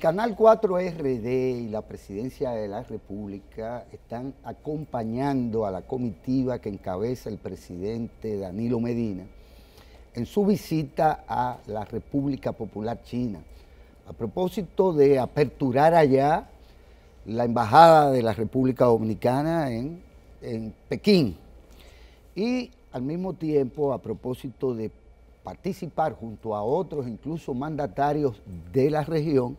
Canal 4 RD y la Presidencia de la República están acompañando a la comitiva que encabeza el presidente Danilo Medina en su visita a la República Popular China, a propósito de aperturar allá la Embajada de la República Dominicana en Pekín y al mismo tiempo a propósito de participar junto a otros, incluso mandatarios de la región,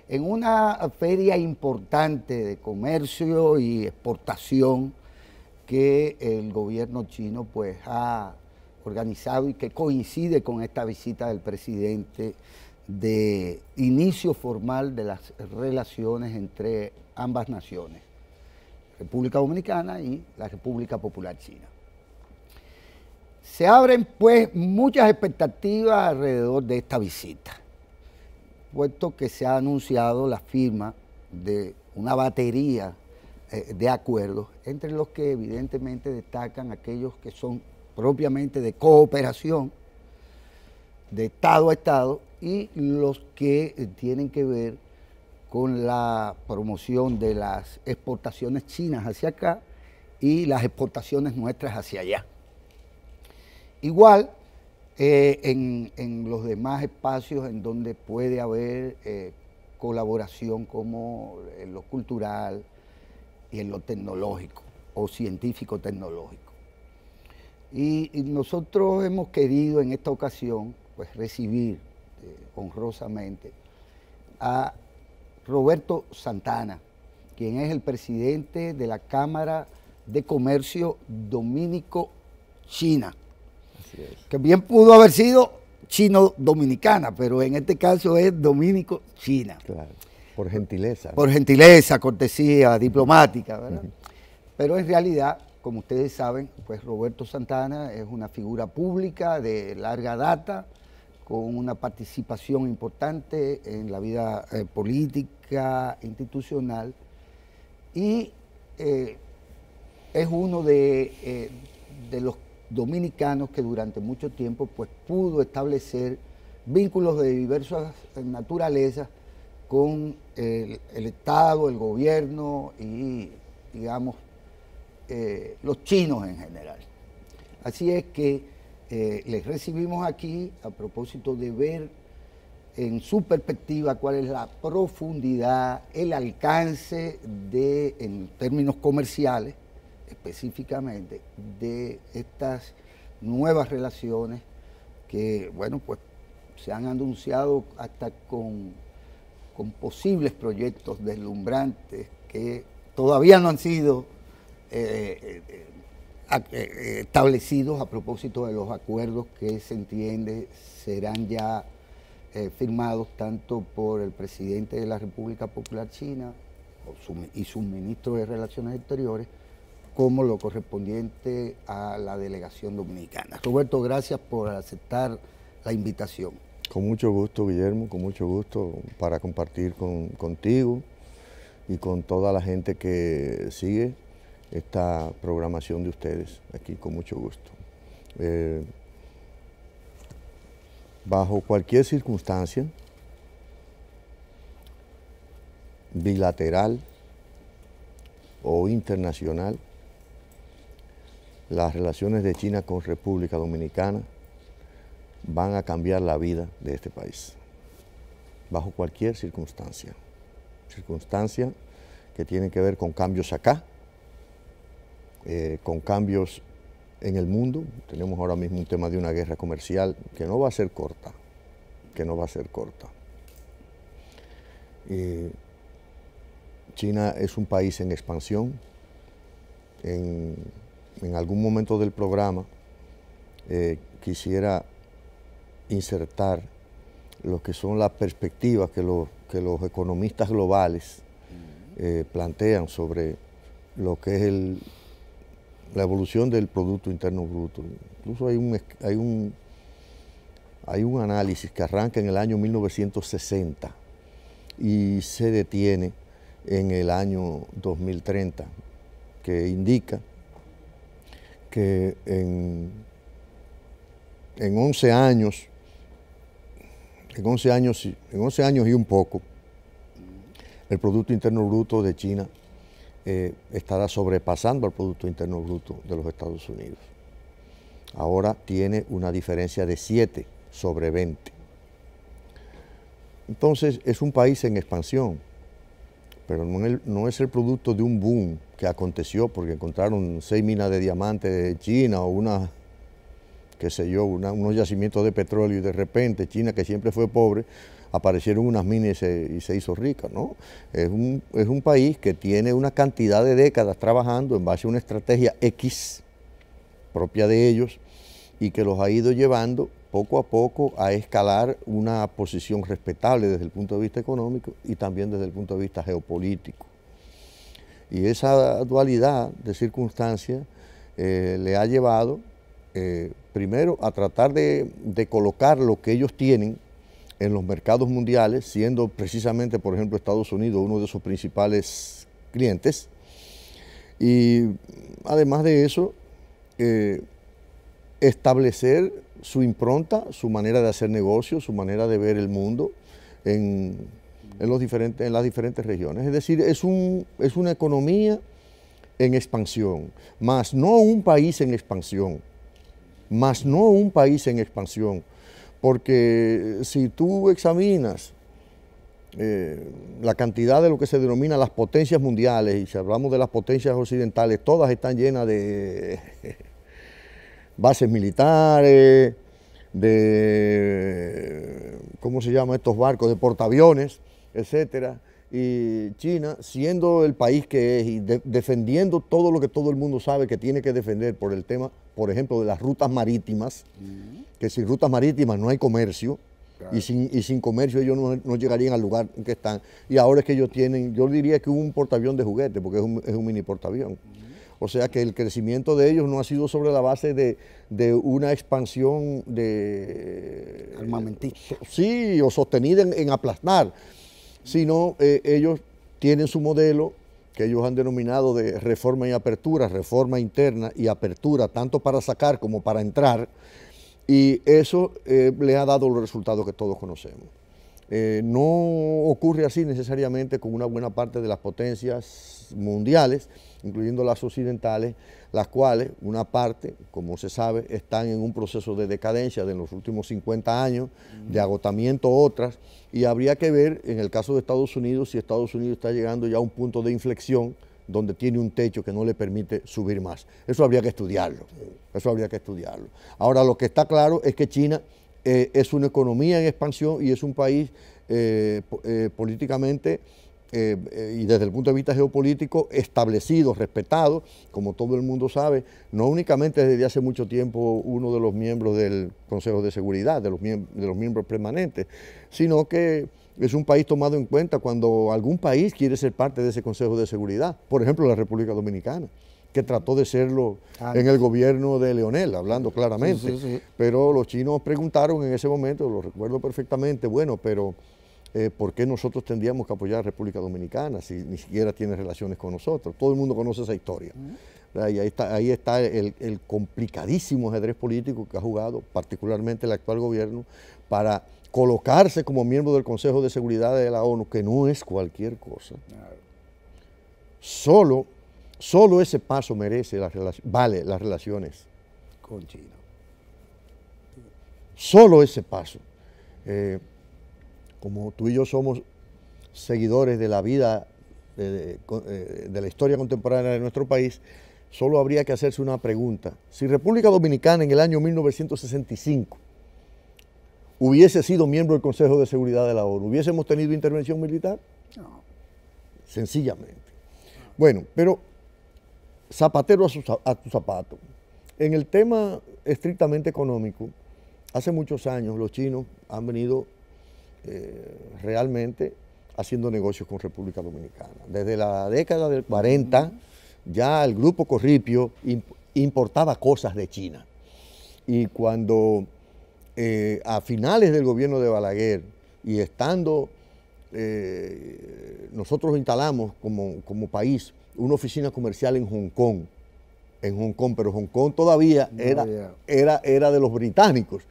en una feria importante de comercio y exportación que el gobierno chino pues ha organizado y que coincide con esta visita del presidente de inicio formal de las relaciones entre ambas naciones, República Dominicana y la República Popular China. Se abren pues muchas expectativas alrededor de esta visita, puesto que se ha anunciado la firma de una batería de acuerdos, entre los que evidentemente destacan aquellos que son propiamente de cooperación de Estado a Estado y los que tienen que ver con la promoción de las exportaciones chinas hacia acá y las exportaciones nuestras hacia allá. Igual en los demás espacios en donde puede haber colaboración, como en lo cultural y en lo tecnológico o científico-tecnológico. Y nosotros hemos querido en esta ocasión pues recibir honrosamente a Roberto Santana, quien es el presidente de la Cámara de Comercio Dominico-China, que bien pudo haber sido chino-dominicana, pero en este caso es dominico-china. Claro, por gentileza. Por gentileza, cortesía diplomática, ¿verdad? Pero en realidad, como ustedes saben, pues Roberto Santana es una figura pública de larga data, con una participación importante en la vida política, institucional, y es uno de los dominicanos que durante mucho tiempo pues, pudo establecer vínculos de diversas naturalezas con el Estado, el gobierno y, digamos, los chinos en general. Así es que les recibimos aquí a propósito de ver en su perspectiva cuál es la profundidad, el alcance en términos comerciales, específicamente, de estas nuevas relaciones que, bueno, pues se han anunciado hasta con posibles proyectos deslumbrantes que todavía no han sido establecidos a propósito de los acuerdos que se entiende serán ya firmados tanto por el presidente de la República Popular China y su ministro de Relaciones Exteriores, como lo correspondiente a la delegación dominicana. Roberto, gracias por aceptar la invitación. Con mucho gusto, Guillermo, con mucho gusto para compartir contigo y con toda la gente que sigue esta programación de ustedes, aquí con mucho gusto. Bajo cualquier circunstancia, bilateral o internacional, las relaciones de China con República Dominicana van a cambiar la vida de este país, bajo cualquier circunstancia. Circunstancia que tienen que ver con cambios acá, con cambios en el mundo. Tenemos ahora mismo un tema de una guerra comercial que no va a ser corta, China es un país en expansión. En algún momento del programa quisiera insertar lo que son las perspectivas que los economistas globales plantean sobre lo que es la evolución del Producto Interno Bruto. Incluso hay un análisis que arranca en el año 1960 y se detiene en el año 2030, que indica que en 11 años y un poco, el Producto Interno Bruto de China estará sobrepasando al Producto Interno Bruto de los Estados Unidos. Ahora tiene una diferencia de 7 sobre 20. Entonces es un país en expansión, pero no es el producto de un boom que aconteció porque encontraron 6 minas de diamantes de China o qué sé yo, unos yacimientos de petróleo y de repente China, que siempre fue pobre, aparecieron unas minas y se hizo rica, ¿no? Es un país que tiene una cantidad de décadas trabajando en base a una estrategia X propia de ellos y que los ha ido llevando poco a poco a escalar una posición respetable desde el punto de vista económico y también desde el punto de vista geopolítico. Y esa dualidad de circunstancias le ha llevado primero a tratar de colocar lo que ellos tienen en los mercados mundiales, siendo precisamente, por ejemplo, Estados Unidos uno de sus principales clientes. Y además de eso, establecer su impronta, su manera de hacer negocios, su manera de ver el mundo en las diferentes regiones. Es decir, es una economía en expansión, más no un país en expansión, porque si tú examinas la cantidad de lo que se denomina las potencias mundiales, y si hablamos de las potencias occidentales, todas están llenas de bases militares, de, ¿cómo se llama estos barcos? De portaaviones, etcétera. Y China, siendo el país que es y defendiendo todo lo que todo el mundo sabe que tiene que defender por el tema, por ejemplo, de las rutas marítimas, que sin rutas marítimas no hay comercio, claro. y sin comercio ellos no llegarían al lugar en que están. Y ahora es que ellos tienen, yo diría que un portaavión de juguete, porque es un mini portaavión. O sea que el crecimiento de ellos no ha sido sobre la base de una expansión de armamentista. Sí, o sostenida en aplastar, sino ellos tienen su modelo que ellos han denominado de reforma y apertura, reforma interna y apertura, tanto para sacar como para entrar, y eso le ha dado los resultados que todos conocemos. No ocurre así necesariamente con una buena parte de las potencias mundiales, incluyendo las occidentales, las cuales, una parte, como se sabe, están en un proceso de decadencia de los últimos 50 años, de agotamiento otras, y habría que ver, en el caso de Estados Unidos, si Estados Unidos está llegando ya a un punto de inflexión donde tiene un techo que no le permite subir más. Eso habría que estudiarlo, Ahora, lo que está claro es que China es una economía en expansión y es un país políticamente y desde el punto de vista geopolítico establecido, respetado, como todo el mundo sabe, no únicamente desde hace mucho tiempo uno de los miembros del Consejo de Seguridad, de los miembros permanentes, sino que es un país tomado en cuenta cuando algún país quiere ser parte de ese Consejo de Seguridad, por ejemplo la República Dominicana, que trató de serlo en el gobierno de Leonel, hablando claramente, sí. Pero los chinos preguntaron en ese momento, lo recuerdo perfectamente, bueno, pero ¿por qué nosotros tendríamos que apoyar a la República Dominicana si ni siquiera tiene relaciones con nosotros? Todo el mundo conoce esa historia. Y ahí está el complicadísimo ajedrez político que ha jugado, particularmente el actual gobierno, para colocarse como miembro del Consejo de Seguridad de la ONU, que no es cualquier cosa. Solo ese paso merece vale las relaciones con China. Solo ese paso. Como tú y yo somos seguidores de la vida, de la historia contemporánea de nuestro país, solo habría que hacerse una pregunta. Si República Dominicana en el año 1965 hubiese sido miembro del Consejo de Seguridad de la ONU, ¿hubiésemos tenido intervención militar? No. Sencillamente. Bueno, pero zapatero a tu zapato. En el tema estrictamente económico, hace muchos años los chinos han venido realmente haciendo negocios con República Dominicana. Desde la década del 40, ya el grupo Corripio importaba cosas de China. Y cuando a finales del gobierno de Balaguer y estando, nosotros instalamos como país una oficina comercial en Hong Kong, pero Hong Kong todavía era de los británicos.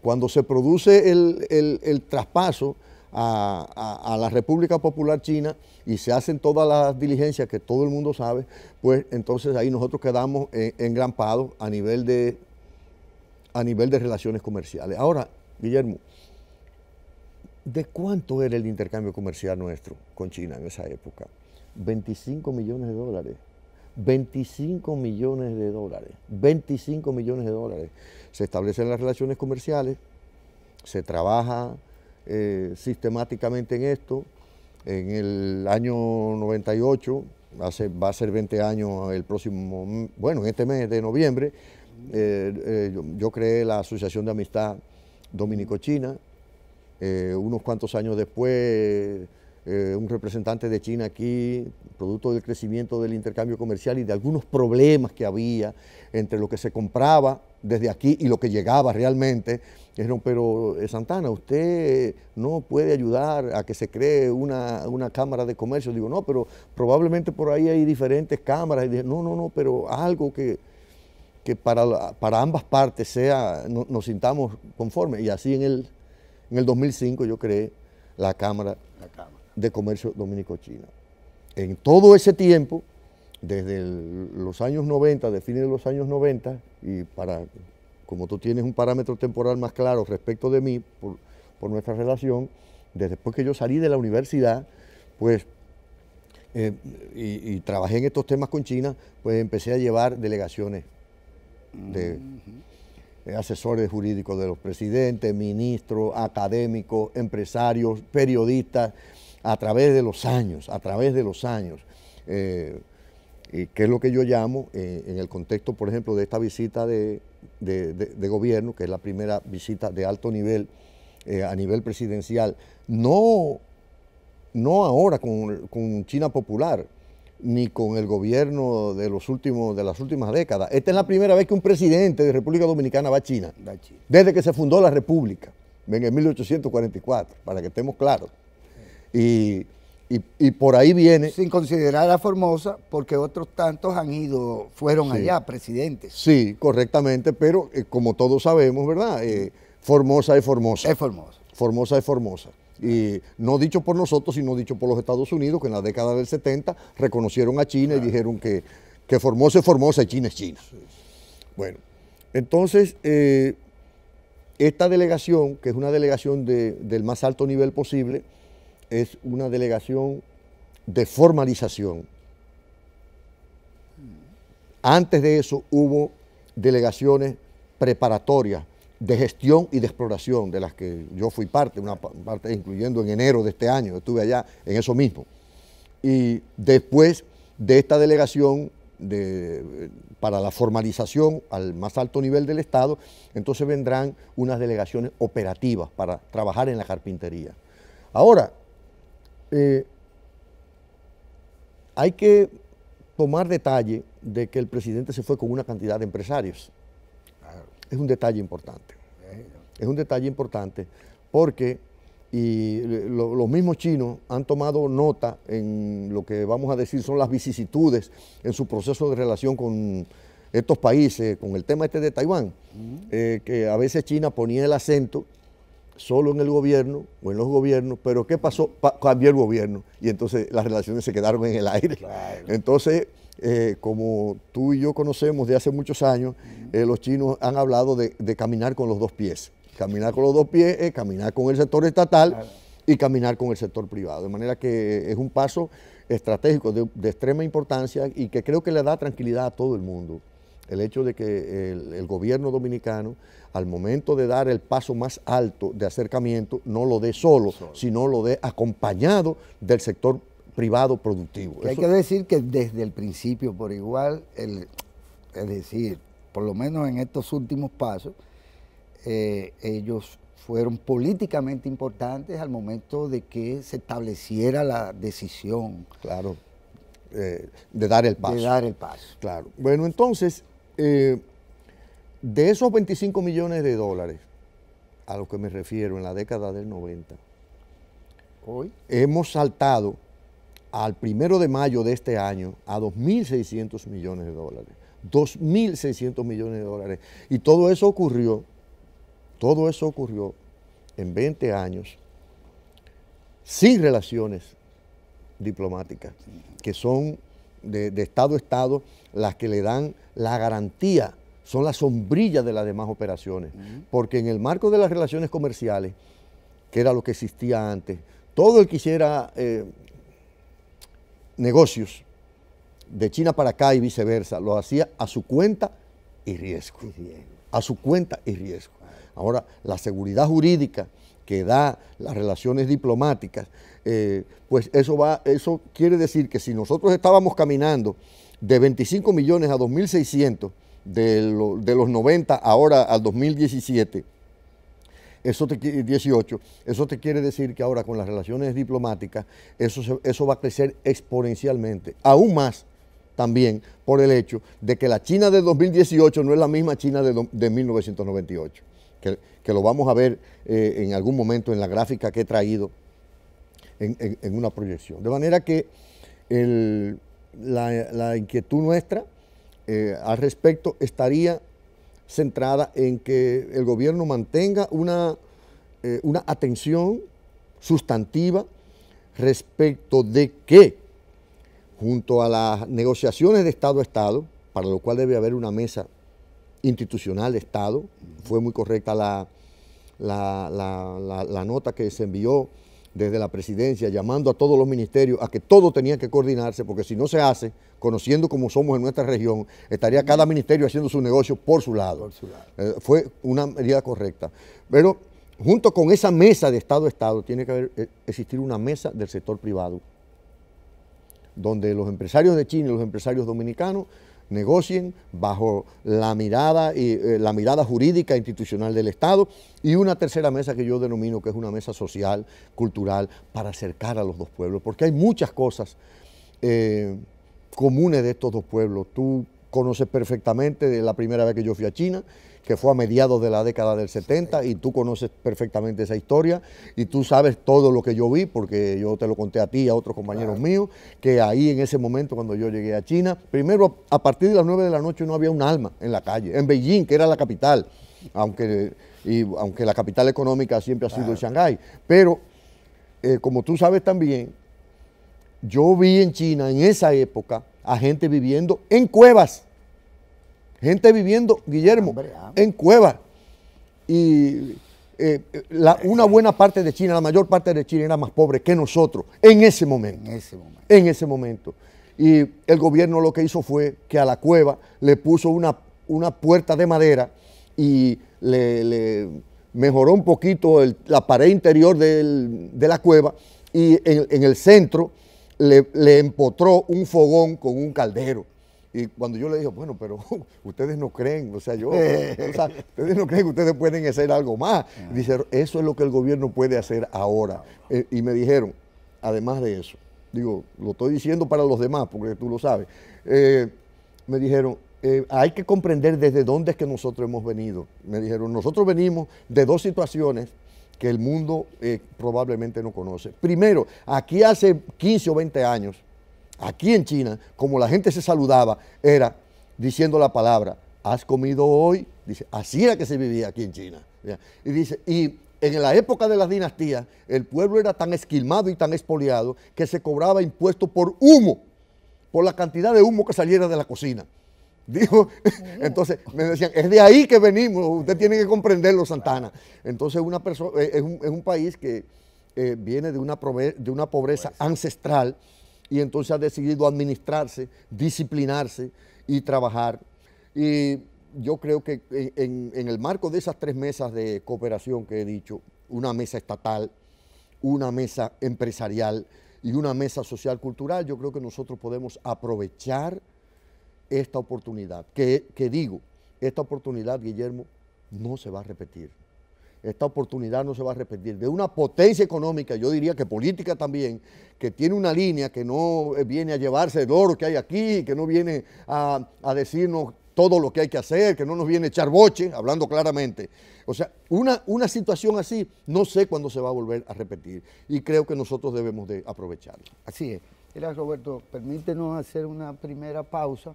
Cuando se produce el traspaso a la República Popular China y se hacen todas las diligencias que todo el mundo sabe, pues entonces ahí nosotros quedamos engrampados a nivel de relaciones comerciales. Ahora, Guillermo, ¿de cuánto era el intercambio comercial nuestro con China en esa época? 25 millones de dólares. 25 millones de dólares. 25 millones de dólares. Se establecen las relaciones comerciales, se trabaja sistemáticamente en esto. En el año 98, va a ser 20 años el próximo, bueno, en este mes de noviembre, yo creé la Asociación de Amistad Dominico-China. Unos cuantos años después, un representante de China aquí, producto del crecimiento del intercambio comercial y de algunos problemas que había entre lo que se compraba desde aquí y lo que llegaba realmente, dijeron, pero Santana, usted no puede ayudar a que se cree una cámara de comercio. Digo, no, pero probablemente por ahí hay diferentes cámaras. Y dije, no, pero algo que para ambas partes nos sintamos conformes. Y así en el 2005 yo creé la Cámara de Comercio Dominico-China. En todo ese tiempo, desde los años 90, de fines de los años 90, y como tú tienes un parámetro temporal más claro respecto de mí, por nuestra relación, después que yo salí de la universidad, pues, y trabajé en estos temas con China, pues empecé a llevar delegaciones de asesores jurídicos de los presidentes, ministros, académicos, empresarios, periodistas, a través de los años, y que es lo que yo llamo, en el contexto, por ejemplo, de esta visita de gobierno, que es la primera visita de alto nivel a nivel presidencial, no ahora con China Popular, ni con el gobierno de las últimas décadas. Esta es la primera vez que un presidente de República Dominicana va a China, desde que se fundó la República, en 1844, para que estemos claros. Y por ahí viene... Sin considerar a Formosa, porque otros tantos fueron sí, allá, presidentes. Sí, correctamente, pero como todos sabemos, ¿verdad? Formosa es Formosa. Es Formosa. Formosa es Formosa. Y no dicho por nosotros, sino dicho por los Estados Unidos, que en la década del 70 reconocieron a China y dijeron que Formosa es Formosa y China es China. Sí. Bueno, entonces, esta delegación, que es una delegación del más alto nivel posible, es una delegación de formalización. Antes de eso hubo delegaciones preparatorias de gestión y de exploración, de las que yo fui parte, una parte incluyendo en enero de este año, estuve allá en eso mismo. Y después de esta delegación para la formalización al más alto nivel del Estado, entonces vendrán unas delegaciones operativas para trabajar en la carpintería. Ahora, hay que tomar detalle de que el presidente se fue con una cantidad de empresarios. Es un detalle importante. Es un detalle importante porque los mismos chinos han tomado nota en lo que vamos a decir son las vicisitudes en su proceso de relación con estos países, con el tema este de Taiwán, que a veces China ponía el acento solo en el gobierno o en los gobiernos, pero ¿qué pasó? Cambió el gobierno y entonces las relaciones se quedaron en el aire. Claro. Entonces, como tú y yo conocemos de hace muchos años, los chinos han hablado de caminar con los dos pies. Caminar con los dos pies es caminar con el sector estatal, claro, y caminar con el sector privado. De manera que es un paso estratégico de extrema importancia y que creo que le da tranquilidad a todo el mundo. El hecho de que el gobierno dominicano, al momento de dar el paso más alto de acercamiento, no lo dé solo, sino lo dé acompañado del sector privado productivo. Hay que decir que desde el principio, por igual, es decir, por lo menos en estos últimos pasos, ellos fueron políticamente importantes al momento de que se estableciera la decisión. Claro, de dar el paso. De dar el paso. Claro. Bueno, entonces, de esos 25 millones de dólares a los que me refiero en la década del 90, hoy hemos saltado al 1 de mayo de este año a 2.600 millones de dólares. 2.600 millones de dólares. Y todo eso ocurrió en 20 años sin relaciones diplomáticas, que son de Estado a Estado las que le dan la garantía, son la sombrilla de las demás operaciones, porque en el marco de las relaciones comerciales, que era lo que existía antes, todo el que hiciera negocios de China para acá y viceversa, lo hacía a su cuenta y riesgo. A su cuenta y riesgo. Ahora, la seguridad jurídica que da las relaciones diplomáticas, pues eso quiere decir que si nosotros estábamos caminando de 25 millones a 2.600, de los 90 ahora al 2017, eso te quiere decir que ahora con las relaciones diplomáticas eso va a crecer exponencialmente, aún más también por el hecho de que la China de 2018 no es la misma China de 1998, que lo vamos a ver en algún momento en la gráfica que he traído en una proyección. De manera que la inquietud nuestra al respecto estaría centrada en que el gobierno mantenga una atención sustantiva respecto de que, junto a las negociaciones de Estado a Estado, para lo cual debe haber una mesa institucional de Estado, fue muy correcta la nota que se envió desde la presidencia llamando a todos los ministerios a que todo tenía que coordinarse, porque si no se hace, conociendo como somos en nuestra región, estaría cada ministerio haciendo su negocio por su lado. Fue una medida correcta. Pero junto con esa mesa de Estado a Estado tiene que existir una mesa del sector privado, donde los empresarios de China y los empresarios dominicanos negocien bajo la mirada jurídica e institucional del Estado, y una tercera mesa que yo denomino que es una mesa social, cultural, para acercar a los dos pueblos, porque hay muchas cosas comunes de estos dos pueblos. Tú conoces perfectamente de la primera vez que yo fui a China, que fue a mediados de la década del 70, y tú conoces perfectamente esa historia, y tú sabes todo lo que yo vi, porque yo te lo conté a ti y a otros compañeros míos, que ahí en ese momento cuando yo llegué a China, primero a partir de las 9 de la noche no había un alma en la calle, en Beijing, que era la capital, aunque la capital económica siempre ha sido Shanghái, pero como tú sabes también, yo vi en China en esa época a gente viviendo en cuevas. Gente viviendo, Guillermo, en cuevas. Y una buena parte de China, la mayor parte de China era más pobre que nosotros en ese momento. En ese momento. Y el gobierno lo que hizo fue que a la cueva le puso una puerta de madera y le mejoró un poquito la pared interior de la cueva, y en el centro le empotró un fogón con un caldero. Y cuando yo le dije, bueno, pero ustedes no creen, ustedes no creen que ustedes pueden hacer algo más. Dice, eso es lo que el gobierno puede hacer ahora. Y me dijeron, además de eso, digo, lo estoy diciendo para los demás, porque tú lo sabes, me dijeron, hay que comprender desde dónde es que nosotros hemos venido. Me dijeron, nosotros venimos de dos situaciones que el mundo probablemente no conoce. Primero, aquí hace 15 o 20 años, aquí en China, como la gente se saludaba, era diciendo la palabra, ¿has comido hoy? Dice, así era que se vivía aquí en China. Y dice, y en la época de las dinastías, el pueblo era tan esquilmado y tan expoliado que se cobraba impuesto por humo, por la cantidad de humo que saliera de la cocina. Dijo, entonces me decían, es de ahí que venimos, usted tiene que comprenderlo, Santana. Entonces es un país que viene de una pobreza ancestral, y entonces ha decidido administrarse, disciplinarse y trabajar. Y yo creo que en el marco de esas tres mesas de cooperación que he dicho, una mesa estatal, una mesa empresarial y una mesa social cultural, yo creo que nosotros podemos aprovechar esta oportunidad, esta oportunidad, Guillermo, no se va a repetir. Esta oportunidad no se va a repetir. De una potencia económica, yo diría que política también, que tiene una línea que no viene a llevarse el oro que hay aquí, que no viene a decirnos todo lo que hay que hacer, que no nos viene a echar boche, hablando claramente. O sea, una situación así no sé cuándo se va a volver a repetir, y creo que nosotros debemos de aprovecharla. Así es. Mira, Roberto, permítenos hacer una primera pausa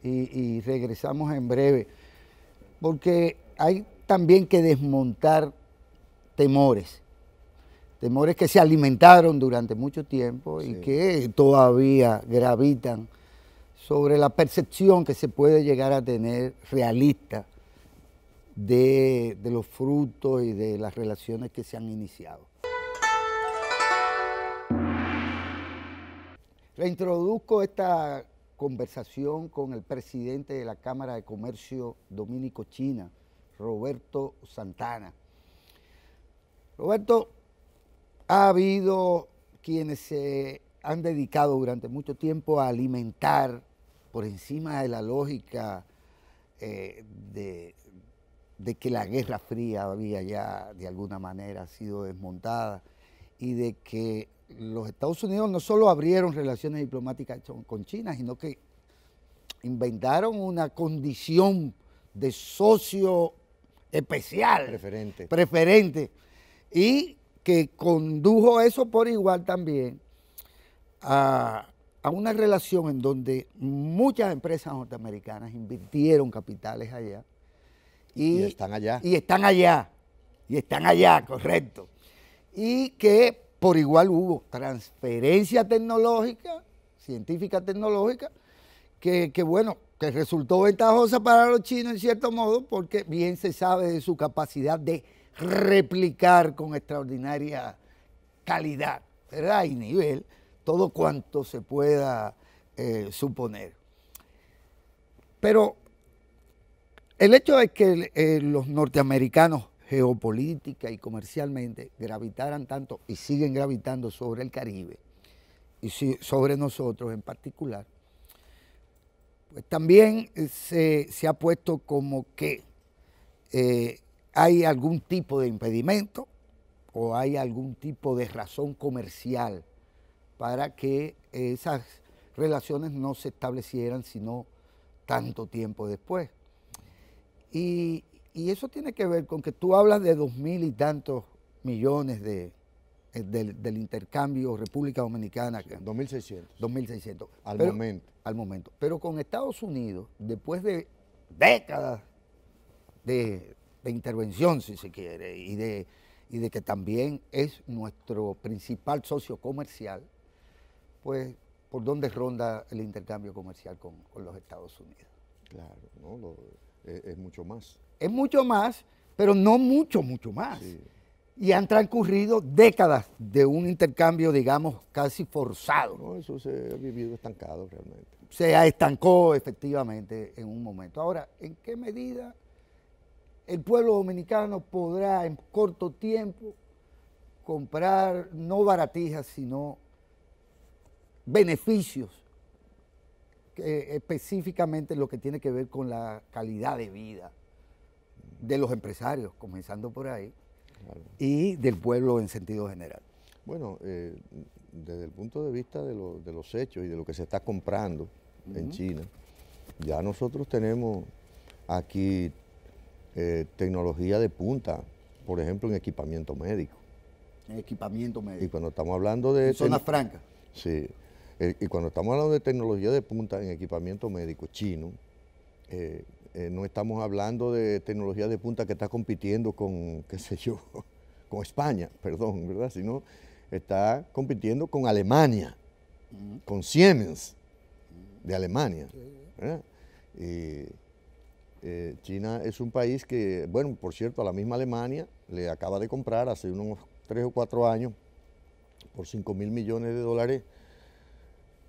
y regresamos en breve, porque hay también que desmontar temores. temores que se alimentaron durante mucho tiempo y Sí. que todavía gravitan sobre la percepción que se puede llegar a tener realista de los frutos y de las relaciones que se han iniciado. Reintroduzco esta conversación con el presidente de la Cámara de Comercio Dominico-China, Roberto Santana. Roberto, ha habido quienes se han dedicado durante mucho tiempo a alimentar por encima de la lógica de que la Guerra Fría había ya de alguna manera sido desmontada y de que los Estados Unidos no solo abrieron relaciones diplomáticas con China, sino que inventaron una condición de socio especial, preferente, y que condujo eso por igual también a una relación en donde muchas empresas norteamericanas invirtieron capitales allá. Y están allá. Y están allá, correcto. Y que por igual hubo transferencia tecnológica, científica tecnológica, que bueno, que resultó ventajosa para los chinos en cierto modo, porque bien se sabe de su capacidad de replicar con extraordinaria calidad, ¿verdad? Y nivel, todo cuanto se pueda suponer. Pero el hecho es que los norteamericanos geopolítica y comercialmente gravitaran tanto y siguen gravitando sobre el Caribe y sobre nosotros en particular, pues también se ha puesto como que hay algún tipo de impedimento o hay algún tipo de razón comercial para que esas relaciones no se establecieran sino tanto tiempo después. Y eso tiene que ver con que tú hablas de 2.000 y tantos millones del intercambio República Dominicana. 2.600. 2.600. Al momento. Pero con Estados Unidos, después de décadas de intervención, si se quiere, y de que también es nuestro principal socio comercial, pues, ¿por dónde ronda el intercambio comercial con los Estados Unidos? Claro, ¿no? Es mucho más. Es mucho más, pero no mucho más. Sí. Y han transcurrido décadas de un intercambio, digamos, casi forzado. No, eso se ha vivido estancado realmente. Se estancó efectivamente en un momento. Ahora, ¿en qué medida el pueblo dominicano podrá en corto tiempo comprar no baratijas, sino beneficios, específicamente lo que tiene que ver con la calidad de vida de los empresarios, comenzando por ahí, claro, y del pueblo en sentido general? Bueno, desde el punto de vista de los hechos y de lo que se está comprando en China, ya nosotros tenemos aquí tecnología de punta, por ejemplo, en equipamiento médico. En equipamiento médico. Y cuando estamos hablando de... Zona franca. Sí. Y cuando estamos hablando de tecnología de punta en equipamiento médico chino, no estamos hablando de tecnología de punta que está compitiendo con, qué sé yo, con España, perdón, ¿verdad? Sino está compitiendo con Alemania, con Siemens de Alemania, ¿verdad? China es un país que, bueno, por cierto, a la misma Alemania le acaba de comprar hace unos 3 o 4 años por $5.000 millones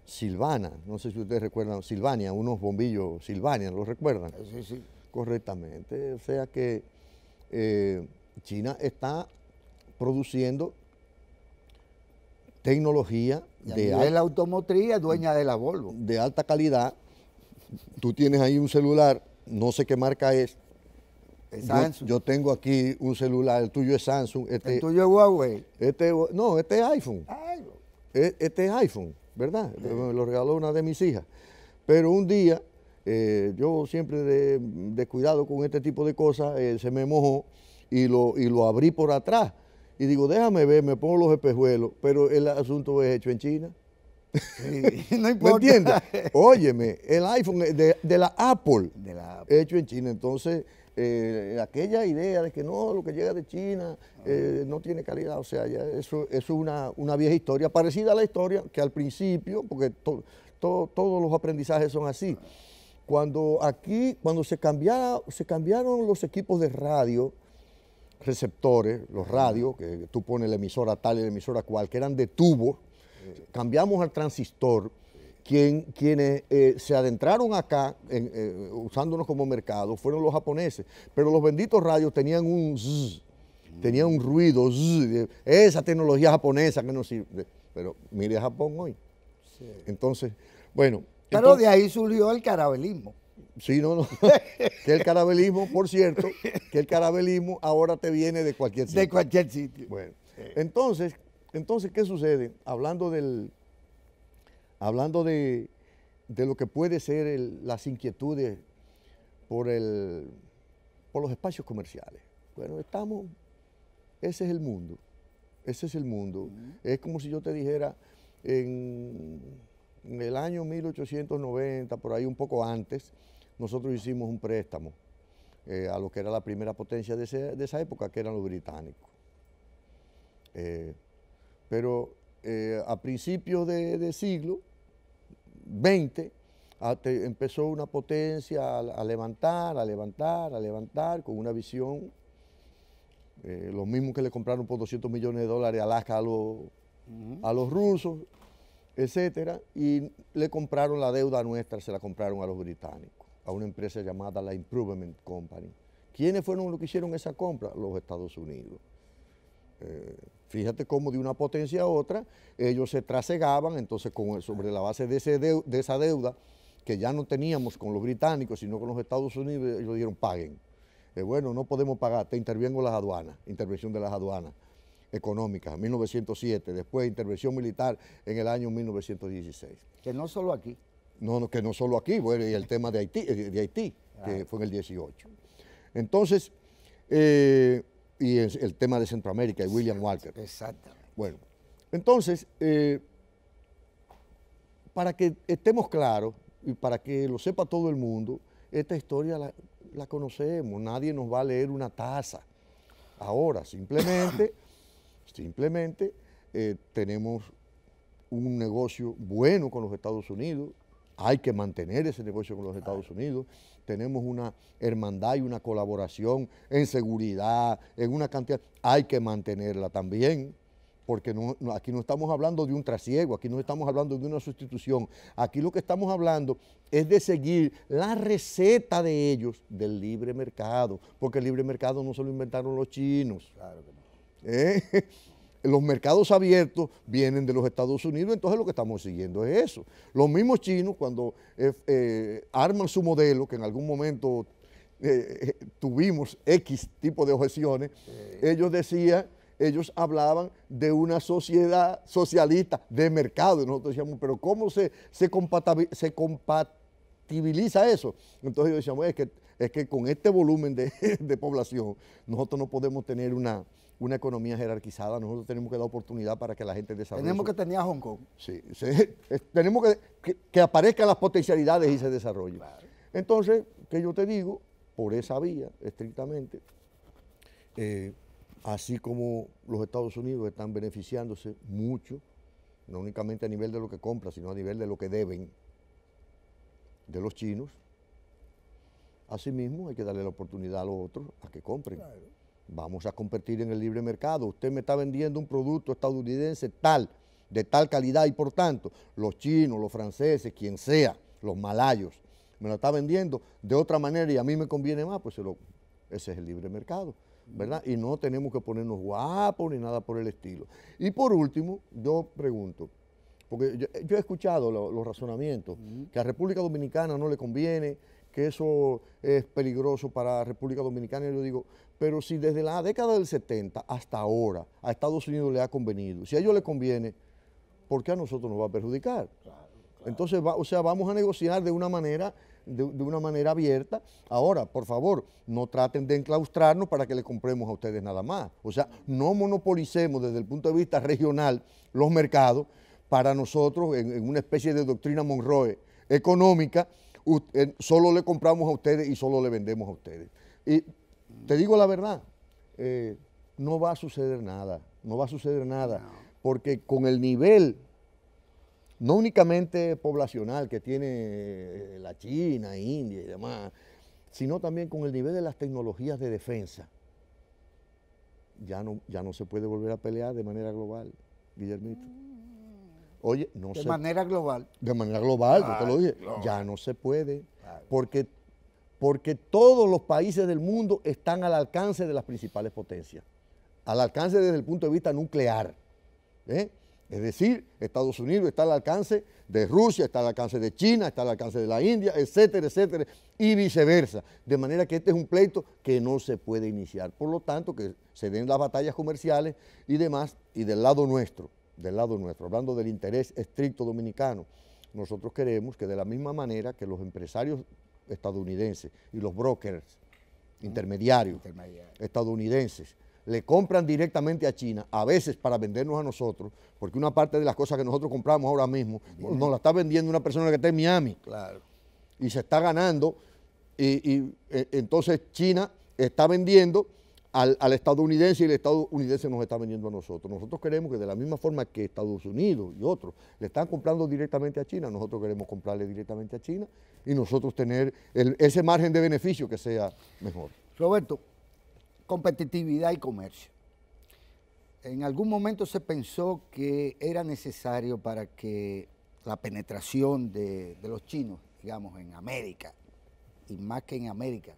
Silvana, no sé si ustedes recuerdan, Silvania, unos bombillos Silvania, ¿los recuerdan? Sí, sí. Correctamente, o sea que China está produciendo tecnología de la automotriz, dueña de la Volvo. De alta calidad. Tú tienes ahí un celular, no sé qué marca es. Samsung. Yo tengo aquí un celular, el tuyo es Samsung. El tuyo es Huawei. No, este es iPhone. Ay. Este es iPhone, ¿verdad? Me lo regaló una de mis hijas. Pero un día, yo siempre de cuidado con este tipo de cosas, se me mojó y lo abrí por atrás. Y digo, déjame ver, me pongo los espejuelos, pero el asunto es hecho en China. Sí, no importa. ¿Me entiendes? Óyeme, el iPhone de la Apple, hecho en China. Entonces, aquella idea de que no, lo que llega de China no tiene calidad, o sea, ya eso es una vieja historia, parecida a la historia que al principio, porque todos los aprendizajes son así. Cuando se cambiaron los equipos de radio, receptores, los radios, que tú pones la emisora tal y la emisora cual, que eran de tubo, cambiamos al transistor. Quienes se adentraron acá, usándonos como mercado, fueron los japoneses, pero los benditos radios tenían un zzz, tenían un ruido, zzz, esa tecnología japonesa que no sirve, pero mire Japón hoy. Sí. Entonces, bueno. Pero de ahí surgió el carabelismo. Sí, no. Que el carabelismo, por cierto, que el carabelismo ahora te viene de cualquier sitio. De cualquier sitio. Bueno, entonces, ¿qué sucede? Hablando de lo que puede ser las inquietudes por los espacios comerciales. Bueno, ese es el mundo, Es como si yo te dijera, en el año 1890, por ahí un poco antes, nosotros hicimos un préstamo a lo que era la primera potencia de esa época, que eran los británicos. Pero a principios de siglo XX, empezó una potencia a levantar, con una visión, los mismos que le compraron por $200 millones Alaska a los rusos, etcétera, y le compraron la deuda nuestra, se la compraron a los británicos, a una empresa llamada la Improvement Company. ¿Quiénes fueron los que hicieron esa compra? Los Estados Unidos. Fíjate cómo de una potencia a otra ellos se trasegaban, entonces sobre la base de esa deuda que ya no teníamos con los británicos, sino con los Estados Unidos, ellos dijeron paguen. Bueno, no podemos pagar, te intervengo las aduanas, intervención de las aduanas económicas, 1907, después intervención militar en el año 1916. Que no solo aquí. No, que no solo aquí, bueno, y el tema de Haití, que fue en el 18. Entonces, y el tema de Centroamérica y William Walker. Exactamente. Bueno, entonces, para que estemos claros y para que lo sepa todo el mundo, esta historia la conocemos, nadie nos va a leer una taza. Ahora, simplemente tenemos un negocio bueno con los Estados Unidos, hay que mantener ese negocio con los Estados Unidos, tenemos una hermandad y una colaboración en seguridad, en una cantidad, hay que mantenerla también, porque aquí no estamos hablando de un trasiego, aquí no estamos hablando de una sustitución, aquí lo que estamos hablando es de seguir la receta de ellos del libre mercado, porque el libre mercado no se lo inventaron los chinos. Claro que no. Los mercados abiertos vienen de los Estados Unidos, entonces lo que estamos siguiendo es eso. Los mismos chinos, cuando arman su modelo, que en algún momento tuvimos X tipo de objeciones, ellos hablaban de una sociedad socialista de mercado, y nosotros decíamos, pero ¿cómo se compatibiliza eso? Entonces ellos decíamos, es que con este volumen de población, nosotros no podemos tener una economía jerarquizada, nosotros tenemos que dar oportunidad para que la gente desarrolle. Tenemos que tener a Hong Kong. Sí, tenemos que aparezcan las potencialidades y se desarrolle. Claro. Entonces, que yo te digo, por esa vía, estrictamente, así como los Estados Unidos están beneficiándose mucho, no únicamente a nivel de lo que compran, sino a nivel de lo que deben de los chinos, asimismo hay que darle la oportunidad a los otros a que compren. Claro. Vamos a competir en el libre mercado. Usted me está vendiendo un producto estadounidense de tal calidad y por tanto, los chinos, los franceses, quien sea, los malayos, me lo está vendiendo de otra manera y a mí me conviene más, pues ese es el libre mercado, ¿verdad? Y no tenemos que ponernos guapos ni nada por el estilo. Y por último, yo pregunto, porque yo he escuchado los razonamientos, que a República Dominicana no le conviene, que eso es peligroso para República Dominicana, y yo digo, pero si desde la década del 70 hasta ahora a Estados Unidos le ha convenido, si a ellos les conviene, ¿por qué a nosotros nos va a perjudicar? Claro. Entonces, vamos a negociar de una manera abierta. Ahora, por favor, no traten de enclaustrarnos para que le compremos a ustedes nada más. O sea, no monopolicemos desde el punto de vista regional los mercados para nosotros en una especie de doctrina Monroe económica. Solo le compramos a ustedes y solo le vendemos a ustedes. Y te digo la verdad, no va a suceder nada, no va a suceder nada, porque con el nivel, no únicamente poblacional que tiene la China, India y demás, sino también con el nivel de las tecnologías de defensa, ya no se puede volver a pelear de manera global, Guillermito. Oye, no de manera global. De manera global, yo te lo dije, ya no se puede, porque todos los países del mundo están al alcance de las principales potencias, al alcance desde el punto de vista nuclear. Es decir, Estados Unidos está al alcance de Rusia, está al alcance de China, está al alcance de la India, etcétera, etcétera, y viceversa. De manera que este es un pleito que no se puede iniciar. Por lo tanto, que se den las batallas comerciales y demás, y del lado nuestro, hablando del interés estricto dominicano, nosotros queremos que de la misma manera que los empresarios estadounidenses y los brokers intermediarios estadounidenses le compran directamente a China, a veces para vendernos a nosotros, porque una parte de las cosas que nosotros compramos ahora mismo nos la está vendiendo una persona que está en Miami. Claro. Y se está ganando, entonces China está vendiendo al estadounidense y el estadounidense nos está vendiendo a nosotros. Nosotros queremos que de la misma forma que Estados Unidos y otros le están comprando directamente a China, nosotros queremos comprarle directamente a China y nosotros tener ese margen de beneficio que sea mejor. Roberto, competitividad y comercio. En algún momento se pensó que era necesario para que la penetración de los chinos, digamos, en América, y más que en América,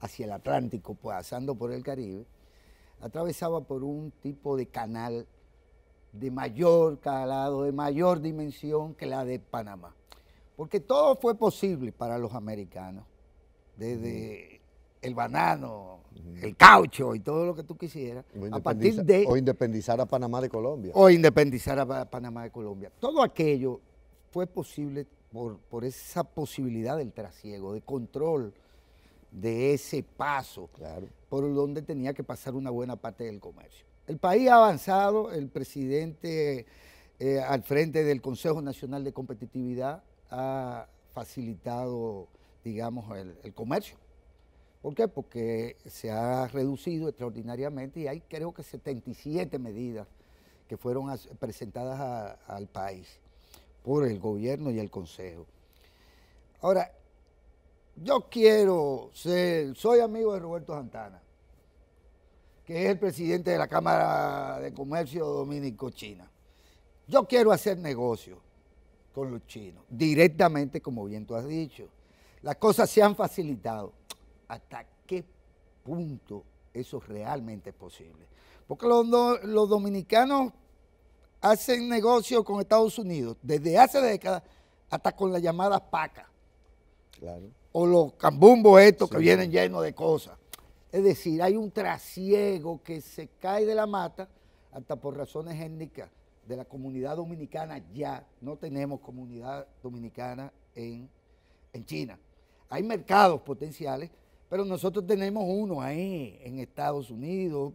hacia el Atlántico, pasando por el Caribe, atravesaba por un tipo de canal de mayor calado, de mayor dimensión que la de Panamá. Porque todo fue posible para los americanos, desde el banano, el caucho y todo lo que tú quisieras, o independizar a Panamá de Colombia. O independizar a Panamá de Colombia. Todo aquello fue posible por esa posibilidad del trasiego, de control de ese paso, claro, por donde tenía que pasar una buena parte del comercio. El país ha avanzado, el presidente al frente del Consejo Nacional de Competitividad ha facilitado, digamos, el comercio. ¿Por qué? Porque se ha reducido extraordinariamente y hay creo que 77 medidas que fueron presentadas al país por el gobierno y el Consejo. Ahora, yo soy amigo de Roberto Santana, que es el presidente de la Cámara de Comercio Dominico-China. Yo quiero hacer negocio con los chinos, directamente, como bien tú has dicho. Las cosas se han facilitado. ¿Hasta qué punto eso realmente es posible? Porque los dominicanos hacen negocio con Estados Unidos desde hace décadas, hasta con las llamadas pacas. Claro. O los cambumbos estos que vienen llenos de cosas. Es decir, hay un trasiego que se cae de la mata hasta por razones étnicas de la comunidad dominicana. Ya no tenemos comunidad dominicana en China. Hay mercados potenciales, pero nosotros tenemos uno ahí en Estados Unidos,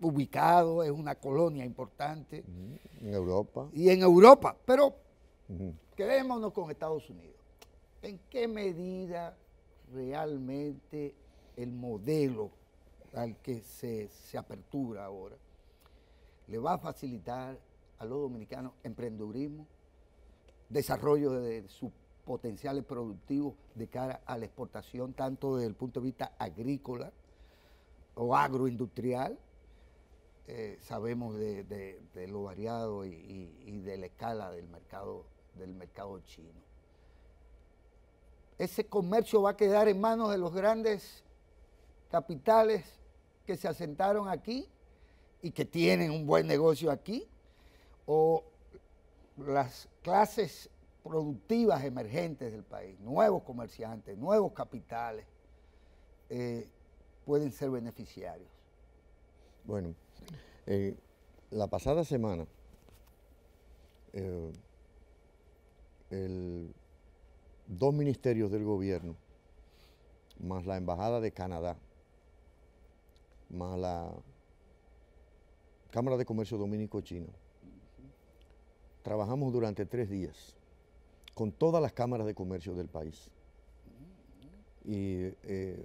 ubicado, es una colonia importante. En Europa. Y en Europa, pero quedémonos con Estados Unidos. ¿En qué medida realmente el modelo al que se apertura ahora le va a facilitar a los dominicanos emprendedurismo, desarrollo de sus potenciales productivos de cara a la exportación, tanto desde el punto de vista agrícola o agroindustrial? Sabemos de lo variado y de la escala del mercado chino. Ese comercio va a quedar en manos de los grandes capitales que se asentaron aquí y que tienen un buen negocio aquí, o las clases productivas emergentes del país, nuevos comerciantes, nuevos capitales, pueden ser beneficiarios. Bueno, la pasada semana, dos ministerios del gobierno, más la Embajada de Canadá, más la Cámara de Comercio Dominico-China, trabajamos durante 3 días con todas las cámaras de comercio del país y